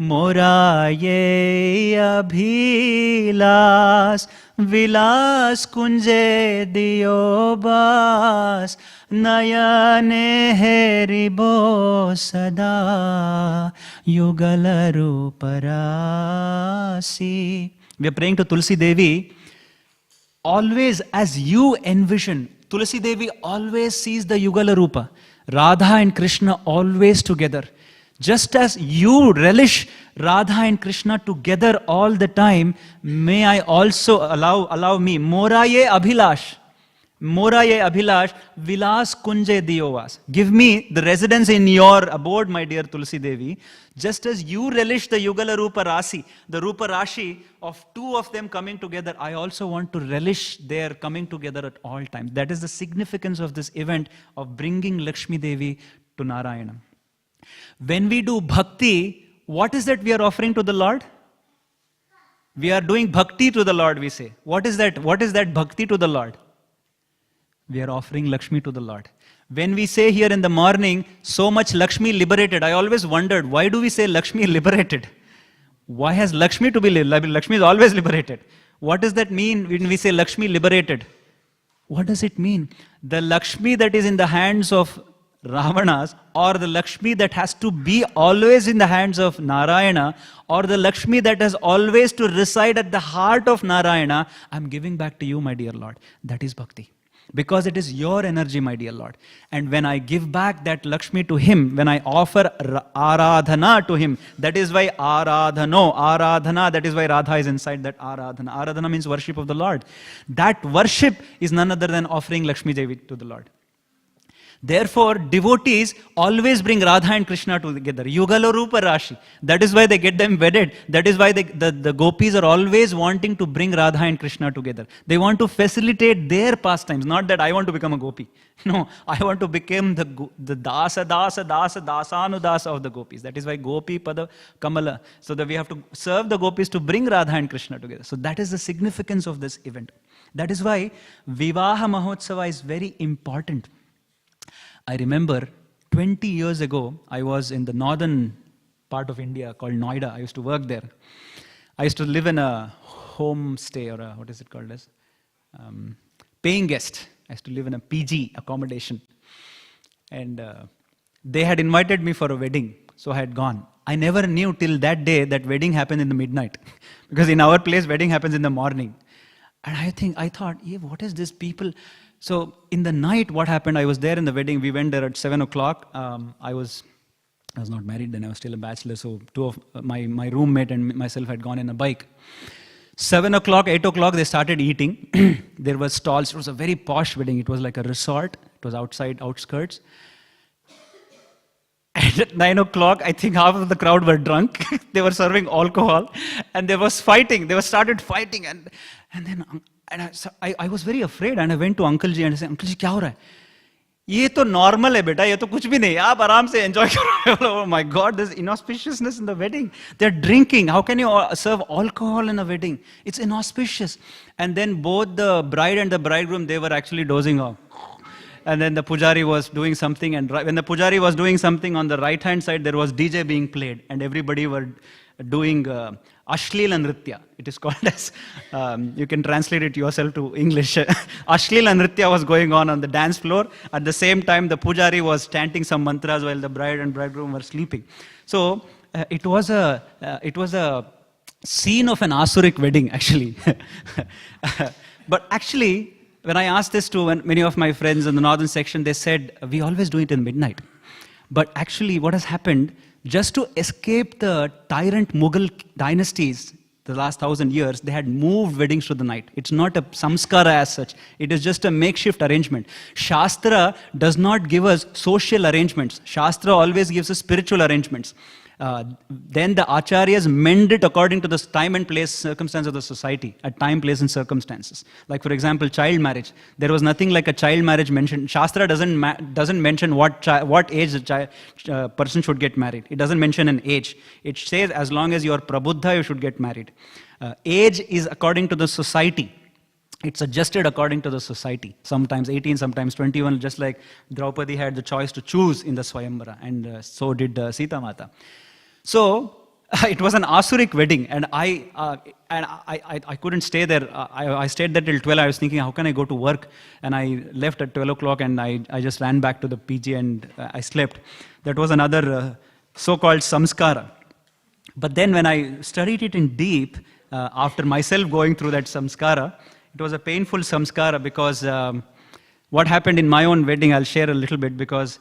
Mora ye abhilas vilas kunje diobas nayane heribo sada yugalaru parasi. We are praying to Tulsi Devi. Always as you envision, Tulasi Devi always sees the Yugala Rupa. Radha and Krishna always together. Just as you relish Radha and Krishna together all the time, may I also allow me, Moraye Abhilash, Vilas Kunje Diyovas. Give me the residence in your abode, my dear Tulsi Devi. Just as you relish the Yugala Rupa Rasi, the Rupa Rashi of two of them coming together, I also want to relish their coming together at all times. That is the significance of this event of bringing Lakshmi Devi to Narayana. When we do bhakti, what is that we are offering to the Lord? We are doing bhakti to the Lord, we say. What is that? What is that bhakti to the Lord? We are offering Lakshmi to the Lord. When we say here in the morning, so much Lakshmi liberated, I always wondered, why do we say Lakshmi liberated? Why has Lakshmi to be liberated? Lakshmi is always liberated. What does that mean when we say Lakshmi liberated? What does it mean? The Lakshmi that is in the hands of Ravanas, or the Lakshmi that has to be always in the hands of Narayana, or the Lakshmi that has always to reside at the heart of Narayana, I'm giving back to you, my dear Lord. That is bhakti. Because it is your energy, my dear Lord. And when I give back that Lakshmi to him, when I offer Aradhana to him, that is why Aradhana, that is why Radha is inside that Aradhana. Aradhana means worship of the Lord. That worship is none other than offering Lakshmi Devi to the Lord. Therefore, devotees always bring Radha and Krishna together. Yugala Rupa Rashi. That is why they get them wedded. That is why the gopis are always wanting to bring Radha and Krishna together. They want to facilitate their pastimes. Not that I want to become a gopi. No, I want to become the Dasa Dasanudasa of the gopis. That is why Gopi Pada Kamala. So that we have to serve the gopis to bring Radha and Krishna together. So that is the significance of this event. That is why Vivaha Mahotsava is very important. I remember 20 years ago, I was in the northern part of India called Noida. I used to work there. I used to live in a homestay, or what is it called as? Paying guest. I used to live in a PG accommodation. And they had invited me for a wedding. So I had gone. I never knew till that day that wedding happened in the midnight. Because in our place, wedding happens in the morning. And I thought, what is this people? So in the night, what happened? I was there in the wedding. We went there at 7 o'clock. I was not married then. I was still a bachelor. So two of my roommate and myself had gone in a bike. 7 o'clock, 8 o'clock, they started eating. There were stalls. It was a very posh wedding. It was like a resort. It was outside, outskirts. And at 9 o'clock, I think half of the crowd were drunk. They were serving alcohol. And there was fighting. They started fighting. And then I was very afraid. And I went to Uncle Ji and I said, Uncle Ji, क्या हो रहा है? ये तो normal है बेटा, ये तो कुछ भी नहीं, आप आराम से enjoy करो. Oh my God, there's inauspiciousness in the wedding. They're drinking. How can you serve alcohol in a wedding? It's inauspicious. And then both the bride and the bridegroom, they were actually dozing off. And then the pujari was doing something, and when the pujari was doing something, on the right hand side there was DJ being played, and everybody were doing Ashlila Nritya. It is called as, you can translate it yourself to English. Ashlila Nritya was going on the dance floor. At the same time, the pujari was chanting some mantras while the bride and bridegroom were sleeping. So it was a scene of an Asuric wedding, actually. But actually, when I asked this to many of my friends in the northern section, they said, we always do it in midnight. But actually, what has happened, just to escape the tyrant Mughal dynasties, the last 1,000 years, they had moved weddings to the night. It's not a samskara as such. It is just a makeshift arrangement. Shastra does not give us social arrangements. Shastra always gives us spiritual arrangements. Then the acharyas mend it according to the time and place, circumstance of the society, at time, place, and circumstances. Like, for example, child marriage. There was nothing like a child marriage mentioned. Shastra doesn't mention what age a person should get married. It doesn't mention an age. It says as long as you are prabuddha, you should get married. Age is according to the society. It's adjusted according to the society. Sometimes 18, sometimes 21, just like Draupadi had the choice to choose in the Swayamvara, and so did Sita Mata. So it was an Asuric wedding, and I couldn't stay there. I stayed there till 12. I was thinking, how can I go to work? And I left at 12 o'clock, and I just ran back to the PG and I slept. That was another so-called samskara. But then when I studied it in deep, after myself going through that samskara, it was a painful samskara, because what happened in my own wedding, I'll share a little bit, because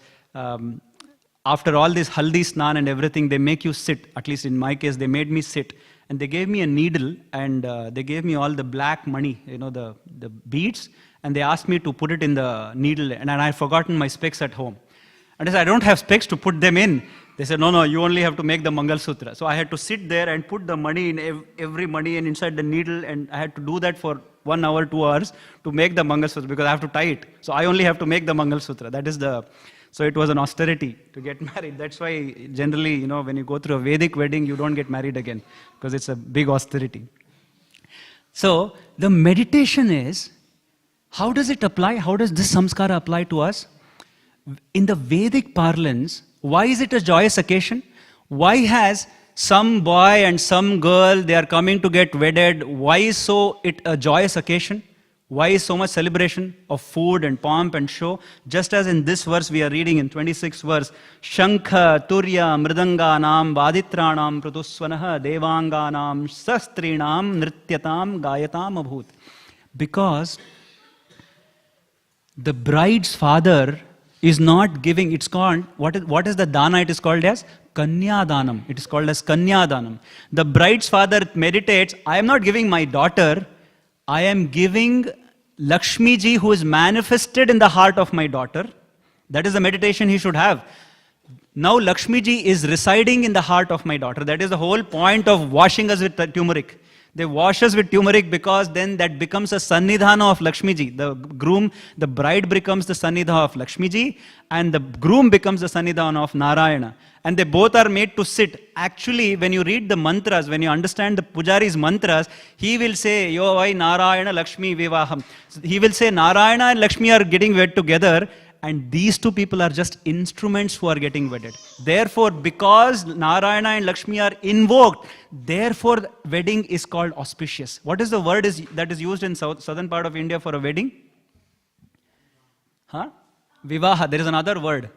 after all this haldi snan and everything, they make you sit. At least in my case, they made me sit. And they gave me a needle, and they gave me all the black money, the beads, and they asked me to put it in the needle, and I had forgotten my specs at home. And I said, I don't have specs to put them in. They said, no, you only have to make the Mangal Sutra. So I had to sit there and put the money in every money and inside the needle, and I had to do that for 1 hour, 2 hours to make the Mangal Sutra, because I have to tie it. So I only have to make the Mangal Sutra. That is so it was an austerity to get married. That's why generally, when you go through a Vedic wedding, you don't get married again, because it's a big austerity. So the meditation is, how does it apply? How does this samskara apply to us? In the Vedic parlance, why is it a joyous occasion? Why has some boy and some girl, they are coming to get wedded? Why is it a joyous occasion? Why is so much celebration of food and pomp and show? Just as in this verse we are reading in 26th verse, Shankha, Turya, Mridanganam, Vaditranam, Pratuswanaha, Devanganam, Sastrinam, Nrityatam, Gayatam Abhut. Because the bride's father is not giving, it's called, what is the dana it is called as? Kanya Danam. It is called as Kanya Danam. The bride's father meditates, I am not giving my daughter, I am giving Lakshmi ji, who is manifested in the heart of my daughter. That is the meditation he should have. Now Lakshmi ji is residing in the heart of my daughter. That is the whole point of washing us with turmeric. They wash us with turmeric, because then that becomes a sannidhana of Lakshmi ji. The bride becomes the sannidhana of Lakshmi ji, and the groom becomes the sannidhana of Narayana. And they both are made to sit. Actually, when you read the mantras, when you understand the pujari's mantras, he will say, Yo vai Narayana Lakshmi Vivaham. So he will say Narayana and Lakshmi are getting wed together, and these two people are just instruments who are getting wedded. Therefore, because Narayana and Lakshmi are invoked, therefore the wedding is called auspicious. What is the word that is used in southern part of India for a wedding? Vivaha. There is another word.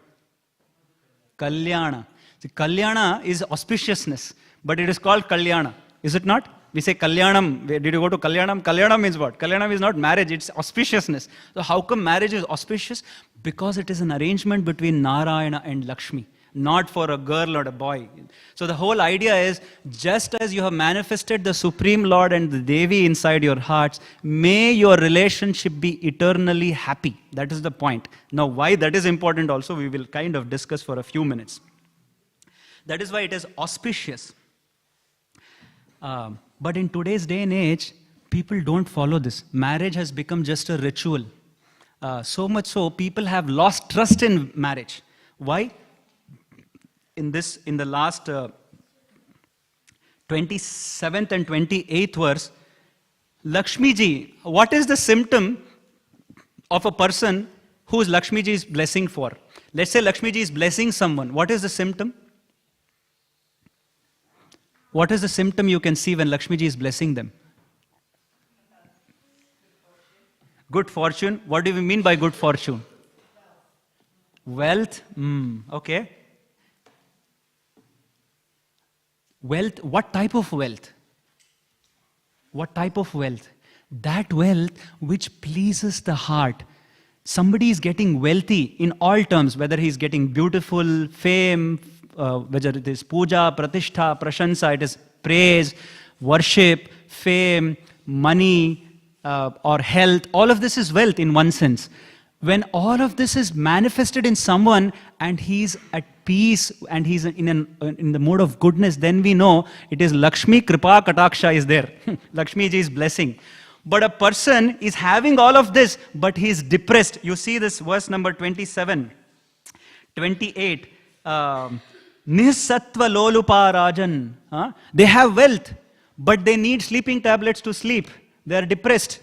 Kalyana. See, Kalyana is auspiciousness, but it is called Kalyana. Is it not? We say Kalyanam. Did you go to Kalyanam? Kalyanam means what? Kalyanam is not marriage, it's auspiciousness. So how come marriage is auspicious? Because it is an arrangement between Narayana and Lakshmi, not for a girl or a boy. So the whole idea is, just as you have manifested the Supreme Lord and the Devi inside your hearts, may your relationship be eternally happy. That is the point. Now why that is important also, we will kind of discuss for a few minutes. That is why it is auspicious. But in today's day and age, people don't follow this. Marriage has become just a ritual. So much so, people have lost trust in marriage. Why? In the last 27th and 28th verse, Lakshmi ji, what is the symptom of a person who is Lakshmi ji is blessing for? Let's say Lakshmi ji is blessing someone. What is the symptom? What is the symptom you can see when Lakshmi ji is blessing them? Good fortune. What do we mean by good fortune? Wealth. Okay. Wealth. What type of wealth? What type of wealth? That wealth which pleases the heart. Somebody is getting wealthy in all terms, whether he is getting beautiful, fame, whether it is puja, pratishtha, prashansa, it is praise, worship, fame, money, or health. All of this is wealth in one sense. When all of this is manifested in someone and he's at peace and he's in the mood of goodness, then we know it is Lakshmi Kripa Kataksha is there. Lakshmi ji is blessing. But a person is having all of this, but he is depressed. You see this verse number 27, 28. Nisattva lolupa rajan. They have wealth, but they need sleeping tablets to sleep. They are depressed.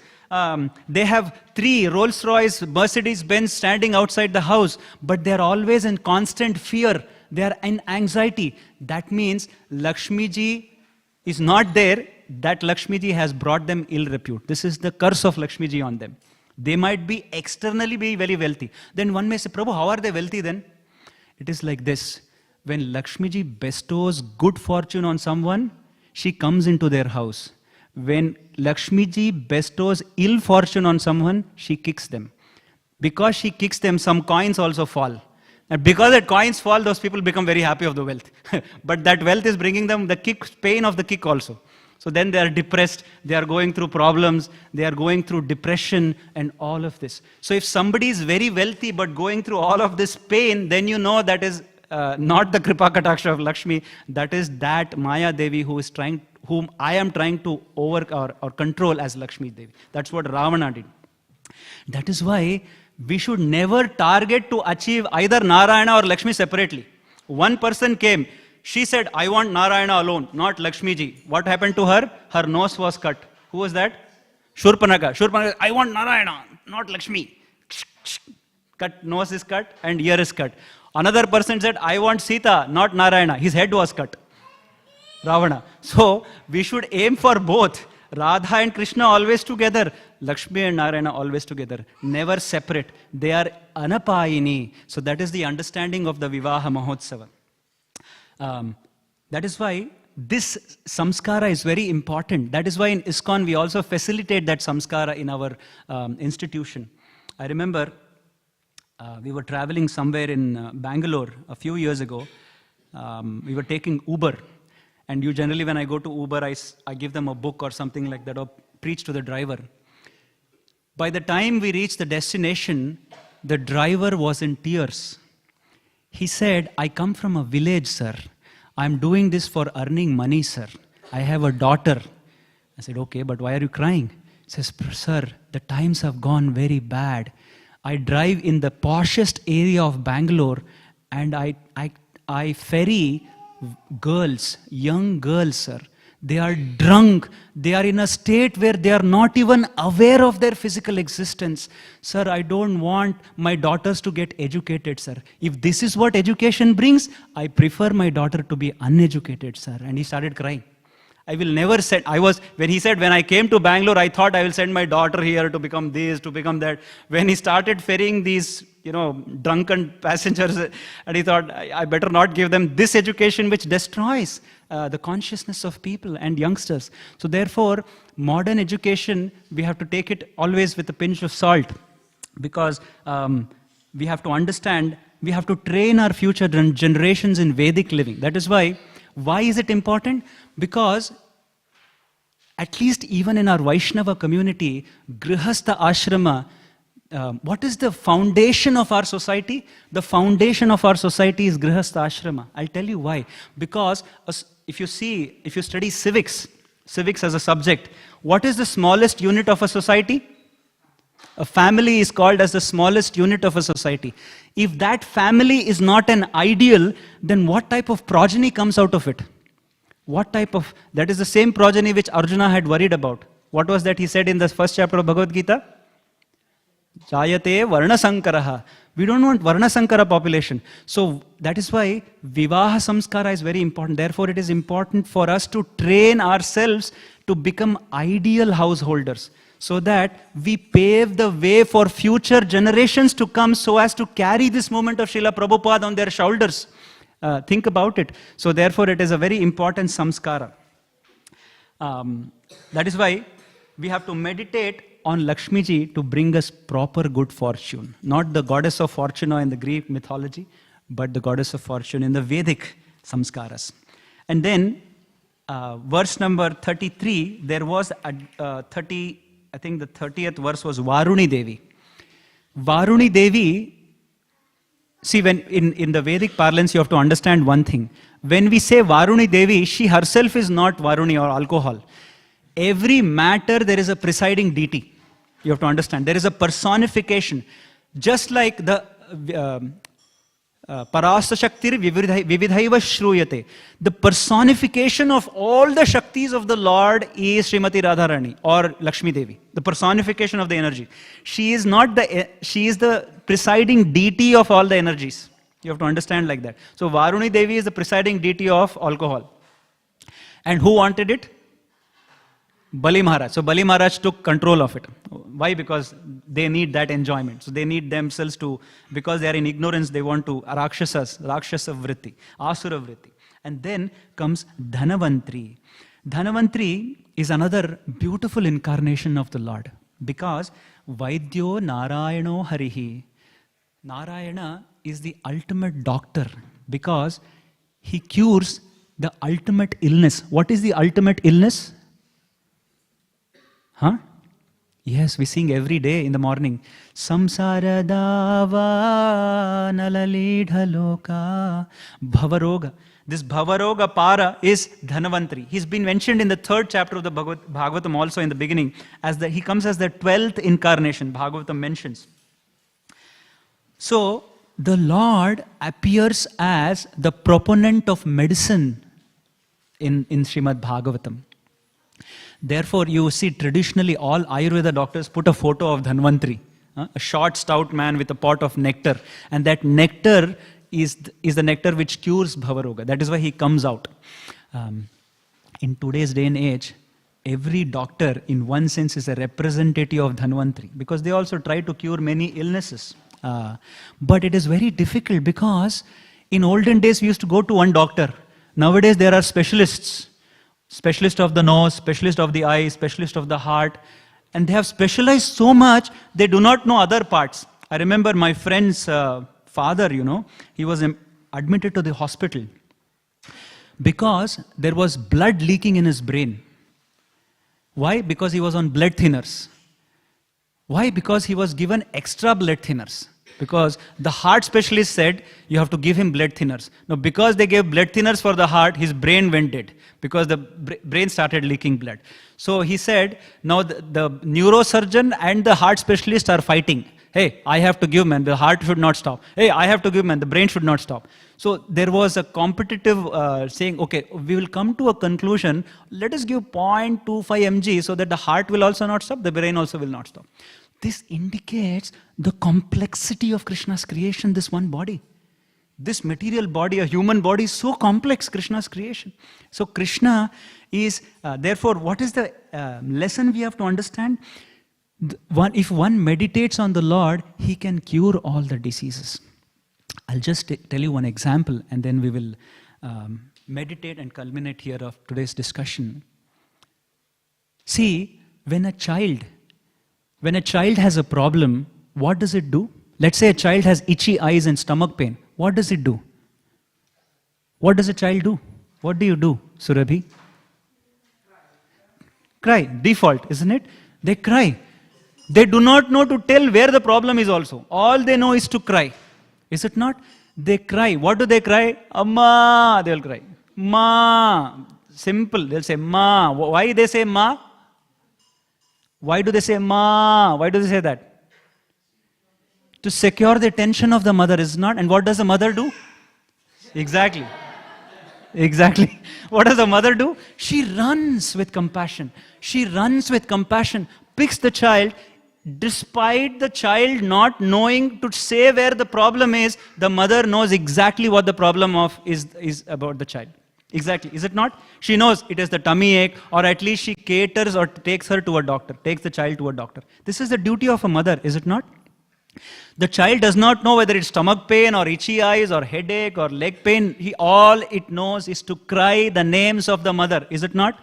They have 3 Rolls-Royce, Mercedes-Benz standing outside the house, but they are always in constant fear. They are in anxiety. That means Lakshmi ji is not there. That Lakshmi ji has brought them ill repute. This is the curse of Lakshmi ji on them. They might be externally be very wealthy. Then one may say, Prabhu, how are they wealthy then? It is like this. When Lakshmi ji bestows good fortune on someone, she comes into their house. When Lakshmi ji bestows ill fortune on someone, she kicks them. Because she kicks them, some coins also fall. And because that coins fall, those people become very happy of the wealth. But that wealth is bringing them the kick, pain of the kick also. So then they are depressed, they are going through problems, they are going through depression and all of this. So if somebody is very wealthy but going through all of this pain, then you know that is not the Kripa Kataksha of Lakshmi, that is that Maya Devi whom I am trying to or control as Lakshmi Devi. That's what Ravana did. That is why we should never target to achieve either Narayana or Lakshmi separately. One person came, she said, I want Narayana alone, not Lakshmi ji. What happened to her? Her nose was cut. Who was that? Shurpanaka. Shurpanaka, I want Narayana, not Lakshmi. Cut, nose is cut and ear is cut. Another person said, I want Sita, not Narayana. His head was cut. Ravana. So, we should aim for both. Radha and Krishna always together. Lakshmi and Narayana always together. Never separate. They are anapayini. So, that is the understanding of the Vivaha Mahotsava. That is why this samskara is very important. That is why in ISKCON we also facilitate that samskara in our institution. I remember we were traveling somewhere in Bangalore a few years ago. We were taking Uber. And you generally, when I go to Uber, I give them a book or something like that, or preach to the driver. By the time we reached the destination, the driver was in tears. He said, I come from a village, sir. I'm doing this for earning money, sir. I have a daughter. I said, okay, but why are you crying? He says, sir, the times have gone very bad. I drive in the poshest area of Bangalore, and I ferry girls, young girls, sir. They are drunk. They are in a state where they are not even aware of their physical existence. Sir, I don't want my daughters to get educated, sir. If this is what education brings, I prefer my daughter to be uneducated, sir. And he started crying. I will never send, when he said, when I came to Bangalore, I thought I will send my daughter here to become this, to become that. When he started ferrying these, drunken passengers, and he thought, I better not give them this education which destroys the consciousness of people and youngsters. So therefore, modern education, we have to take it always with a pinch of salt, because we have to understand, we have to train our future generations in Vedic living. That is why is it important? Because at least even in our Vaishnava community, Grihastha Ashrama, what is the foundation of our society? The foundation of our society is Grihastha Ashrama. I'll tell you why. Because if you study civics as a subject, what is the smallest unit of a society? A family is called as the smallest unit of a society. If that family is not an ideal, then what type of progeny comes out of it? That is the same progeny which Arjuna had worried about. What was that he said in the first chapter of Bhagavad Gita? Jayate Varnasankaraha. We don't want Varnasankara population. So that is why Vivaha Samskara is very important. Therefore, it is important for us to train ourselves to become ideal householders, so that we pave the way for future generations to come, so as to carry this movement of Srila Prabhupada on their shoulders. Think about it. So therefore, it is a very important samskara. That is why we have to meditate on Lakshmi ji to bring us proper good fortune. Not the goddess of fortune in the Greek mythology, but the goddess of fortune in the Vedic samskaras. And then, verse number 33, there was I think the 30th verse was Varuni Devi. Varuni Devi, see, when in the Vedic parlance, you have to understand one thing. When we say Varuni Devi, she herself is not Varuni or alcohol. Every matter, there is a presiding deity. You have to understand. There is a personification. Just like the Parasa Shaktir Vividhaiva Shruyate. The personification of all the Shaktis of the Lord is Srimati Radharani or Lakshmi Devi. The personification of the energy. She is the presiding deity of all the energies. You have to understand like that. So Varuni Devi is the presiding deity of alcohol. And who wanted it? Bali Maharaj. So Bali Maharaj took control of it. Why? Because they need that enjoyment. So they need themselves to, because they are in ignorance, they want to, Rakshasa Vritti, Asura Vritti. And then comes Dhanavantri. Dhanavantri is another beautiful incarnation of the Lord. Because Vaidyo Narayano Harihi. Narayana is the ultimate doctor. Because he cures the ultimate illness. What is the ultimate illness? Huh? Yes, we sing every day in the morning. Samsara dava nalalidha loka bhavaroga. This bhavaroga para is Dhanavantri. He's been mentioned in the 3rd chapter of the Bhagavatam also in the beginning. He comes as the 12th incarnation, Bhagavatam mentions. So, the Lord appears as the proponent of medicine in Śrīmad Bhāgavatam. Therefore, you see traditionally all Ayurveda doctors put a photo of Dhanvantri, a short, stout man with a pot of nectar. And that nectar is the nectar which cures Bhavaroga. That is why he comes out. In today's day and age, every doctor in one sense is a representative of Dhanvantri, because they also try to cure many illnesses. But it is very difficult, because in olden days we used to go to one doctor. Nowadays there are specialists. Specialist of the nose, specialist of the eye, specialist of the heart. And they have specialized so much, they do not know other parts. I remember my friend's father, he was admitted to the hospital because there was blood leaking in his brain. Why? Because he was on blood thinners. Why? Because he was given extra blood thinners. Because the heart specialist said, you have to give him blood thinners. Now, because they gave blood thinners for the heart, his brain went dead. Because the brain started leaking blood. So he said, now the neurosurgeon and the heart specialist are fighting. Hey, I have to give, man, the heart should not stop. Hey, I have to give, man, the brain should not stop. So there was a competitive saying, okay, we will come to a conclusion. Let us give 0.25 mg so that the heart will also not stop, the brain also will not stop. This indicates the complexity of Krishna's creation, this one body. This material body, a human body, is so complex, Krishna's creation. So Krishna is, therefore, what is the lesson we have to understand? If one meditates on the Lord, he can cure all the diseases. I'll just tell you one example, and then we will meditate and culminate here of today's discussion. See, when a child has a problem, what does it do? Let's say a child has itchy eyes and stomach pain. What does it do? What does a child do? What do you do, Surabhi? Cry. Default, isn't it? They cry. They do not know to tell where the problem is also. All they know is to cry. Is it not? They cry. What do they cry? Amma, they will cry. Ma. Simple. They'll say ma. Why they say ma? Why do they say ma? Why do they say that? To secure the attention of the mother, is not? And what does the mother do? Exactly. Exactly. What does the mother do? She runs with compassion. She runs with compassion, picks the child. Despite the child not knowing to say where the problem is, the mother knows exactly what the problem is about the child. Exactly. Is it not? She knows it is the tummy ache, or at least she caters or takes her to a doctor, takes the child to a doctor. This is the duty of a mother, is it not? The child does not know whether it's stomach pain or itchy eyes or headache or leg pain. All it knows is to cry the names of the mother. Is it not?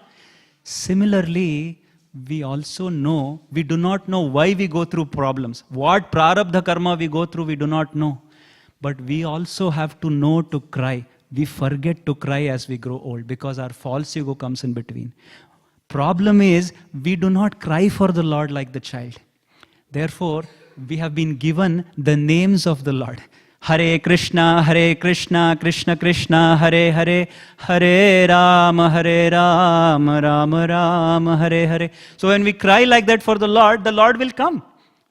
Similarly, we also know, we do not know why we go through problems. What prarabdha karma we go through, we do not know. But we also have to know to cry. We forget to cry as we grow old because our false ego comes in between. Problem is, we do not cry for the Lord like the child. Therefore, we have been given the names of the Lord. Hare Krishna, Krishna Krishna, Hare Hare, Hare Rama, Rama Rama, Hare Hare. So when we cry like that for the Lord will come.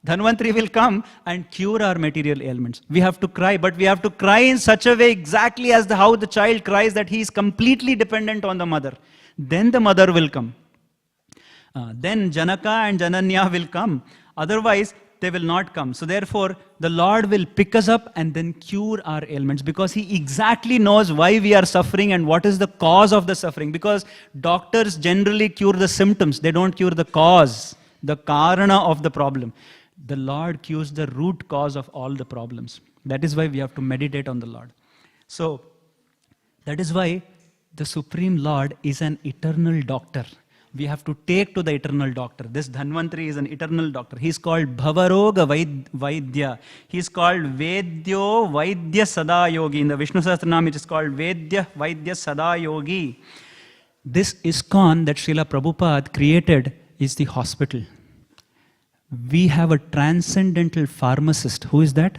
Dhanvantri will come and cure our material ailments. We have to cry, but we have to cry in such a way exactly as how the child cries, that he is completely dependent on the mother. Then the mother will come. Then Janaka and Jananya will come. Otherwise, they will not come. So therefore, the Lord will pick us up and then cure our ailments, because He exactly knows why we are suffering and what is the cause of the suffering. Because doctors generally cure the symptoms. They don't cure the cause, the karana of the problem. The Lord cures the root cause of all the problems. That is why we have to meditate on the Lord. So, that is why the Supreme Lord is an eternal doctor. We have to take to the eternal doctor. This Dhanvantri is an eternal doctor. He is called Bhavaroga Vaidya. He is called Vedyo Vaidya Sada Yogi. In the Vishnu Sahasranam, it is called Vedya Vaidya Sada Yogi. This ISKCON that Srila Prabhupada created is the hospital. We have a transcendental pharmacist. Who is that?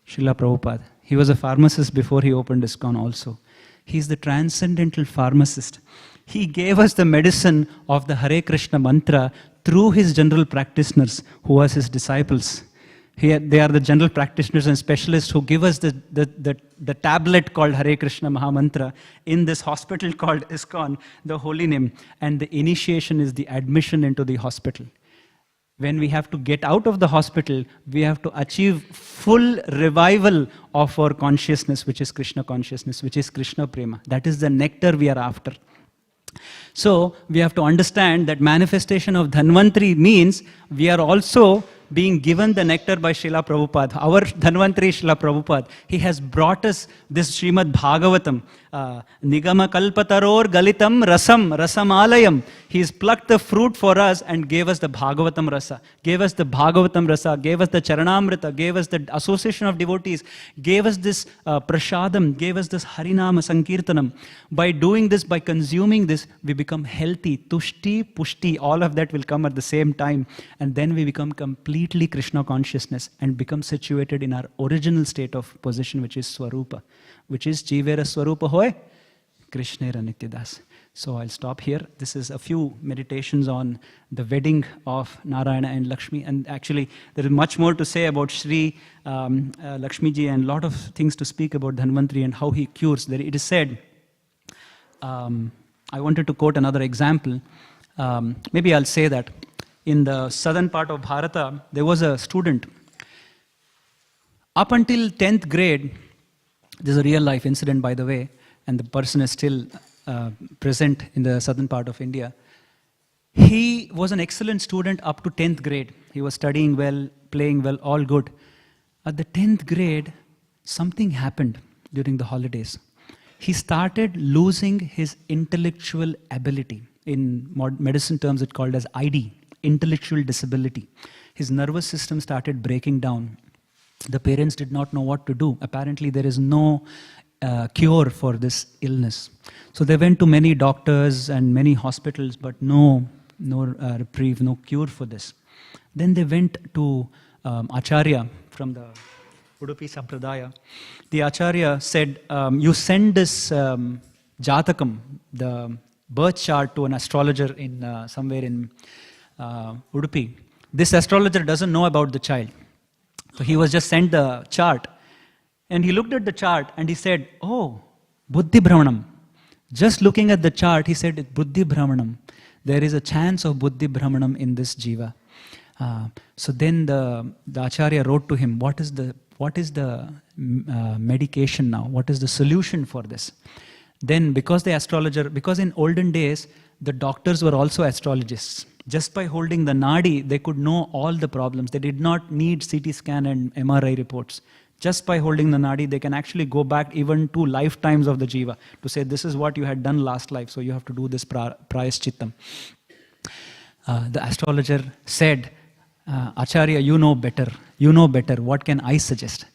Srila Prabhupada. He was a pharmacist before he opened ISKCON also. He is the transcendental pharmacist. He gave us the medicine of the Hare Krishna mantra through his general practitioners, who was his disciples. They are the general practitioners and specialists who give us the tablet called Hare Krishna Mahamantra in this hospital called ISKCON, the holy name. And the initiation is the admission into the hospital. When we have to get out of the hospital, we have to achieve full revival of our consciousness, which is Krishna consciousness, which is Krishna Prema. That is the nectar we are after. So, we have to understand that manifestation of Dhanvantri means we are also being given the nectar by Srila Prabhupada. Our Dhanvantri Srila Prabhupada, he has brought us this Śrīmad Bhāgavatam. Nigama kalpataror galitam rasamalayam. He has plucked the fruit for us and gave us the Bhāgavatam rasa. Gave us the Bhāgavatam rasa, gave us the Charanamrita, gave us the association of devotees, gave us this prasadam, gave us this Harinama Sankirtanam. By doing this, by consuming this, we become healthy. Tushti, pushti, all of that will come at the same time. And then we become completely Krishna consciousness and become situated in our original state of position, which is Swarupa, which is Jivera Swarupa Hoy, Krishnera Nityadas. So I'll stop here. This is a few meditations on the wedding of Narayana and Lakshmi. And actually, there is much more to say about Shri Lakshmi ji and a lot of things to speak about Dhanvantri and how he cures. It is said, I wanted to quote another example. Maybe I'll say that. In the southern part of Bharata, there was a student. Up until 10th grade, This is a real life incident, by the way, and the person is still present in the southern part of India. He was an excellent student up to 10th grade. He was studying well, playing well, all good. At the 10th grade, something happened during the holidays. He started losing his intellectual ability. In medicine terms, it's called as ID, intellectual disability. His nervous system started breaking down. The parents did not know what to do. Apparently, there is no cure for this illness. So they went to many doctors and many hospitals, but no reprieve, no cure for this. Then they went to Acharya from the Udupi Sampradaya. The Acharya said, you send this Jatakam, the birth chart, to an astrologer in somewhere in Udupi. This astrologer doesn't know about the child. So he was just sent the chart. And he looked at the chart and he said, oh, Buddhi Brahmanam. Just looking at the chart, he said, Buddhi Brahmanam. There is a chance of Buddhi Brahmanam in this jiva. So then the Acharya wrote to him, what is the medication now? What is the solution for this? Then because in olden days, the doctors were also astrologists. Just by holding the nadi, they could know all the problems. They did not need CT scan and MRI reports. Just by holding the nadi, they can actually go back even to lifetimes of the jiva to say, this is what you had done last life, so you have to do this prayaschittam. The astrologer said, Acharya, you know better. You know better. What can I suggest?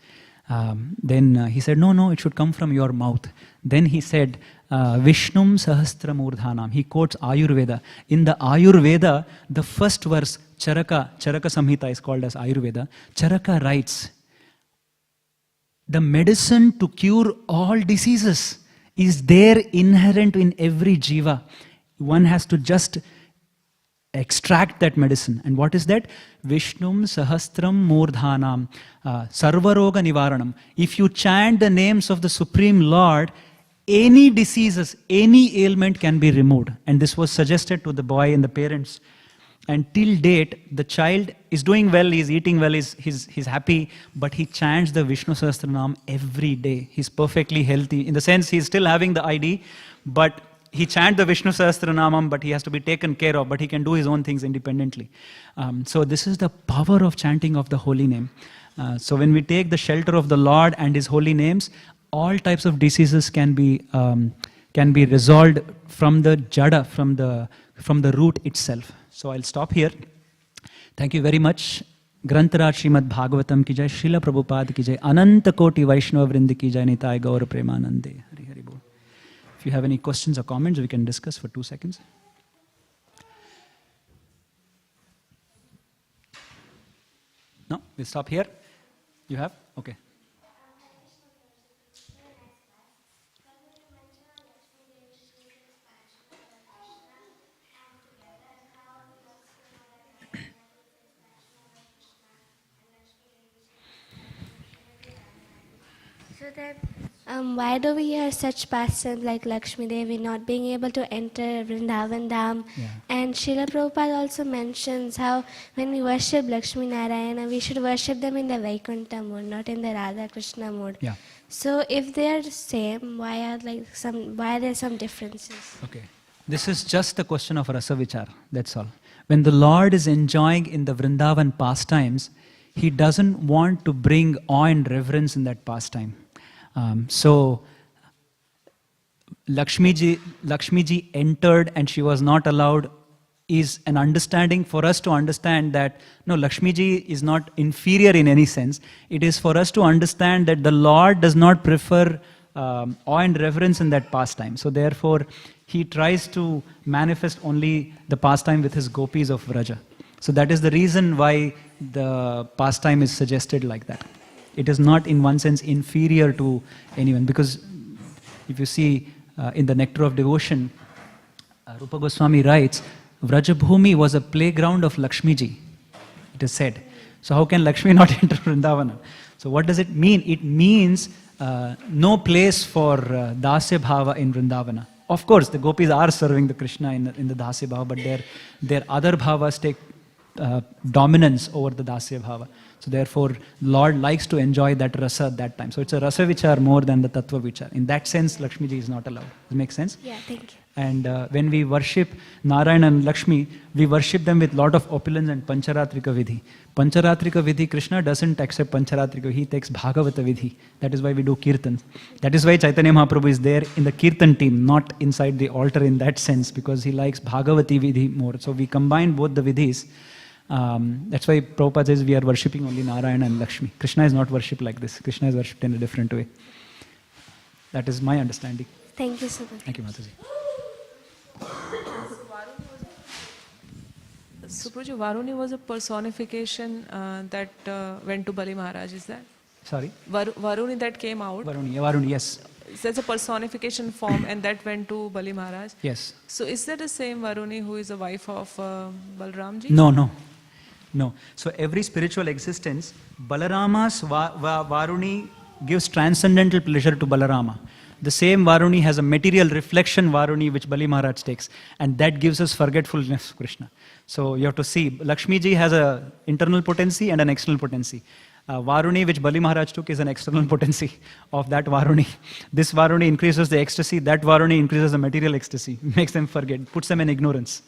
Then he said, no, it should come from your mouth. Then he said, Vishnum Sahasramurdhanam. He quotes Ayurveda. In the Ayurveda, the first verse, Charaka Samhita is called as Ayurveda. Charaka writes, the medicine to cure all diseases is there inherent in every jiva. One has to just extract that medicine. And what is that? Vishnum Sahasram Murdhanam Sarvaroga Nivaranam. If you chant the names of the Supreme Lord, any diseases, any ailment can be removed. And this was suggested to the boy and the parents. And till date, the child is doing well, he's eating well, he's happy, but he chants the Vishnu Sahasranam every day. He's perfectly healthy. In the sense, he's still having the ID, but he chants the Vishnu Sahasranamam, but he has to be taken care of, but he can do his own things independently. So this is the power of chanting of the holy name. So when we take the shelter of the Lord and His holy names, all types of diseases can be resolved from the jada, from the root itself. So I'll stop here. Thank you very much. Grantaraj Śrīmad Bhāgavatam ki jai, Srila Prabhupada ki jai, Ananta Koti Vaishnava Vrinda ki jai, Nitai Gaura Premanande. Hari Hari Bol. If you have any questions or comments, we can discuss for 2 seconds. No? We'll stop here. You have? Okay. So then, why do we hear such pastimes like Lakshmi Devi not being able to enter Vrindavan Dham? Yeah. And Srila Prabhupada also mentions how when we worship Lakshmi Narayana, we should worship them in the Vaikuntha mode, not in the Radha Krishna mode. Yeah. So if they are the same, why are there some differences? Okay. This is just a question of rasa vichar. That's all. When the Lord is enjoying in the Vrindavan pastimes, He doesn't want to bring awe and reverence in that pastime. So Lakshmi ji entered and she was not allowed is an understanding for us to understand that no, Lakshmi ji is not inferior in any sense. It is for us to understand that the Lord does not prefer awe and reverence in that pastime. So therefore, He tries to manifest only the pastime with His gopis of Vraja. So that is the reason why the pastime is suggested like that. It is not in one sense inferior to anyone, because if you see in the Nectar of Devotion, Rupa Goswami writes, Vrajabhumi was a playground of Lakshmi ji, it is said. So how can Lakshmi not enter Vrindavana? So what does it mean? It means no place for Dasya Bhava in Vrindavana. Of course, the gopis are serving the Krishna in the Dasya Bhava, but their other bhavas dominance over the Dasya Bhava. So therefore, Lord likes to enjoy that rasa at that time. So it's a rasa vichar more than the tattva vichar. In that sense, Lakshmi ji is not allowed. Does it make sense? Yeah, thank you. And when we worship Narayana and Lakshmi, we worship them with lot of opulence and Pancharatrika Vidhi. Pancharatrika Vidhi, Krishna doesn't accept Pancharatrika, he takes Bhagavata Vidhi. That is why we do Kirtan. That is why Chaitanya Mahaprabhu is there in the Kirtan team, not inside the altar in that sense, because he likes Bhagavati Vidhi more. So we combine both the Vidhis. That's why Prabhupada says we are worshipping only Narayana and Lakshmi. Krishna is not worshipped like this. Krishna is worshipped in a different way. That is my understanding. Thank you so much. Thank you, Mataji. Suprabhuji, Varuni was a personification that went to Bali Maharaj, is that? Sorry? Varuni that came out. Varuni, yes. That's a personification form and that went to Bali Maharaj. Yes. So is that the same Varuni who is the wife of Balramji? No. So every spiritual existence, Balarama's Varuni gives transcendental pleasure to Balarama. The same Varuni has a material reflection Varuni which Bali Maharaj takes, and that gives us forgetfulness of Krishna. So you have to see, Lakshmi ji has an internal potency and an external potency. Varuni which Bali Maharaj took is an external potency of that Varuni. This Varuni increases the ecstasy, that Varuni increases the material ecstasy, makes them forget, puts them in ignorance.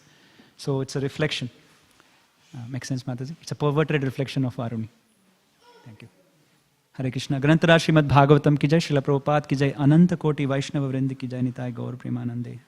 So it's a reflection. Makes sense, Mataji? It's a perverted reflection of Varuni. Thank you. Hare Krishna. ग्रंथराज Shrimad Bhagavatam की जय, श्रील प्रभुपाद की जय, अनंत कोटि वैष्णव वृंद की जय, निताय गौर प्रेमानंदे.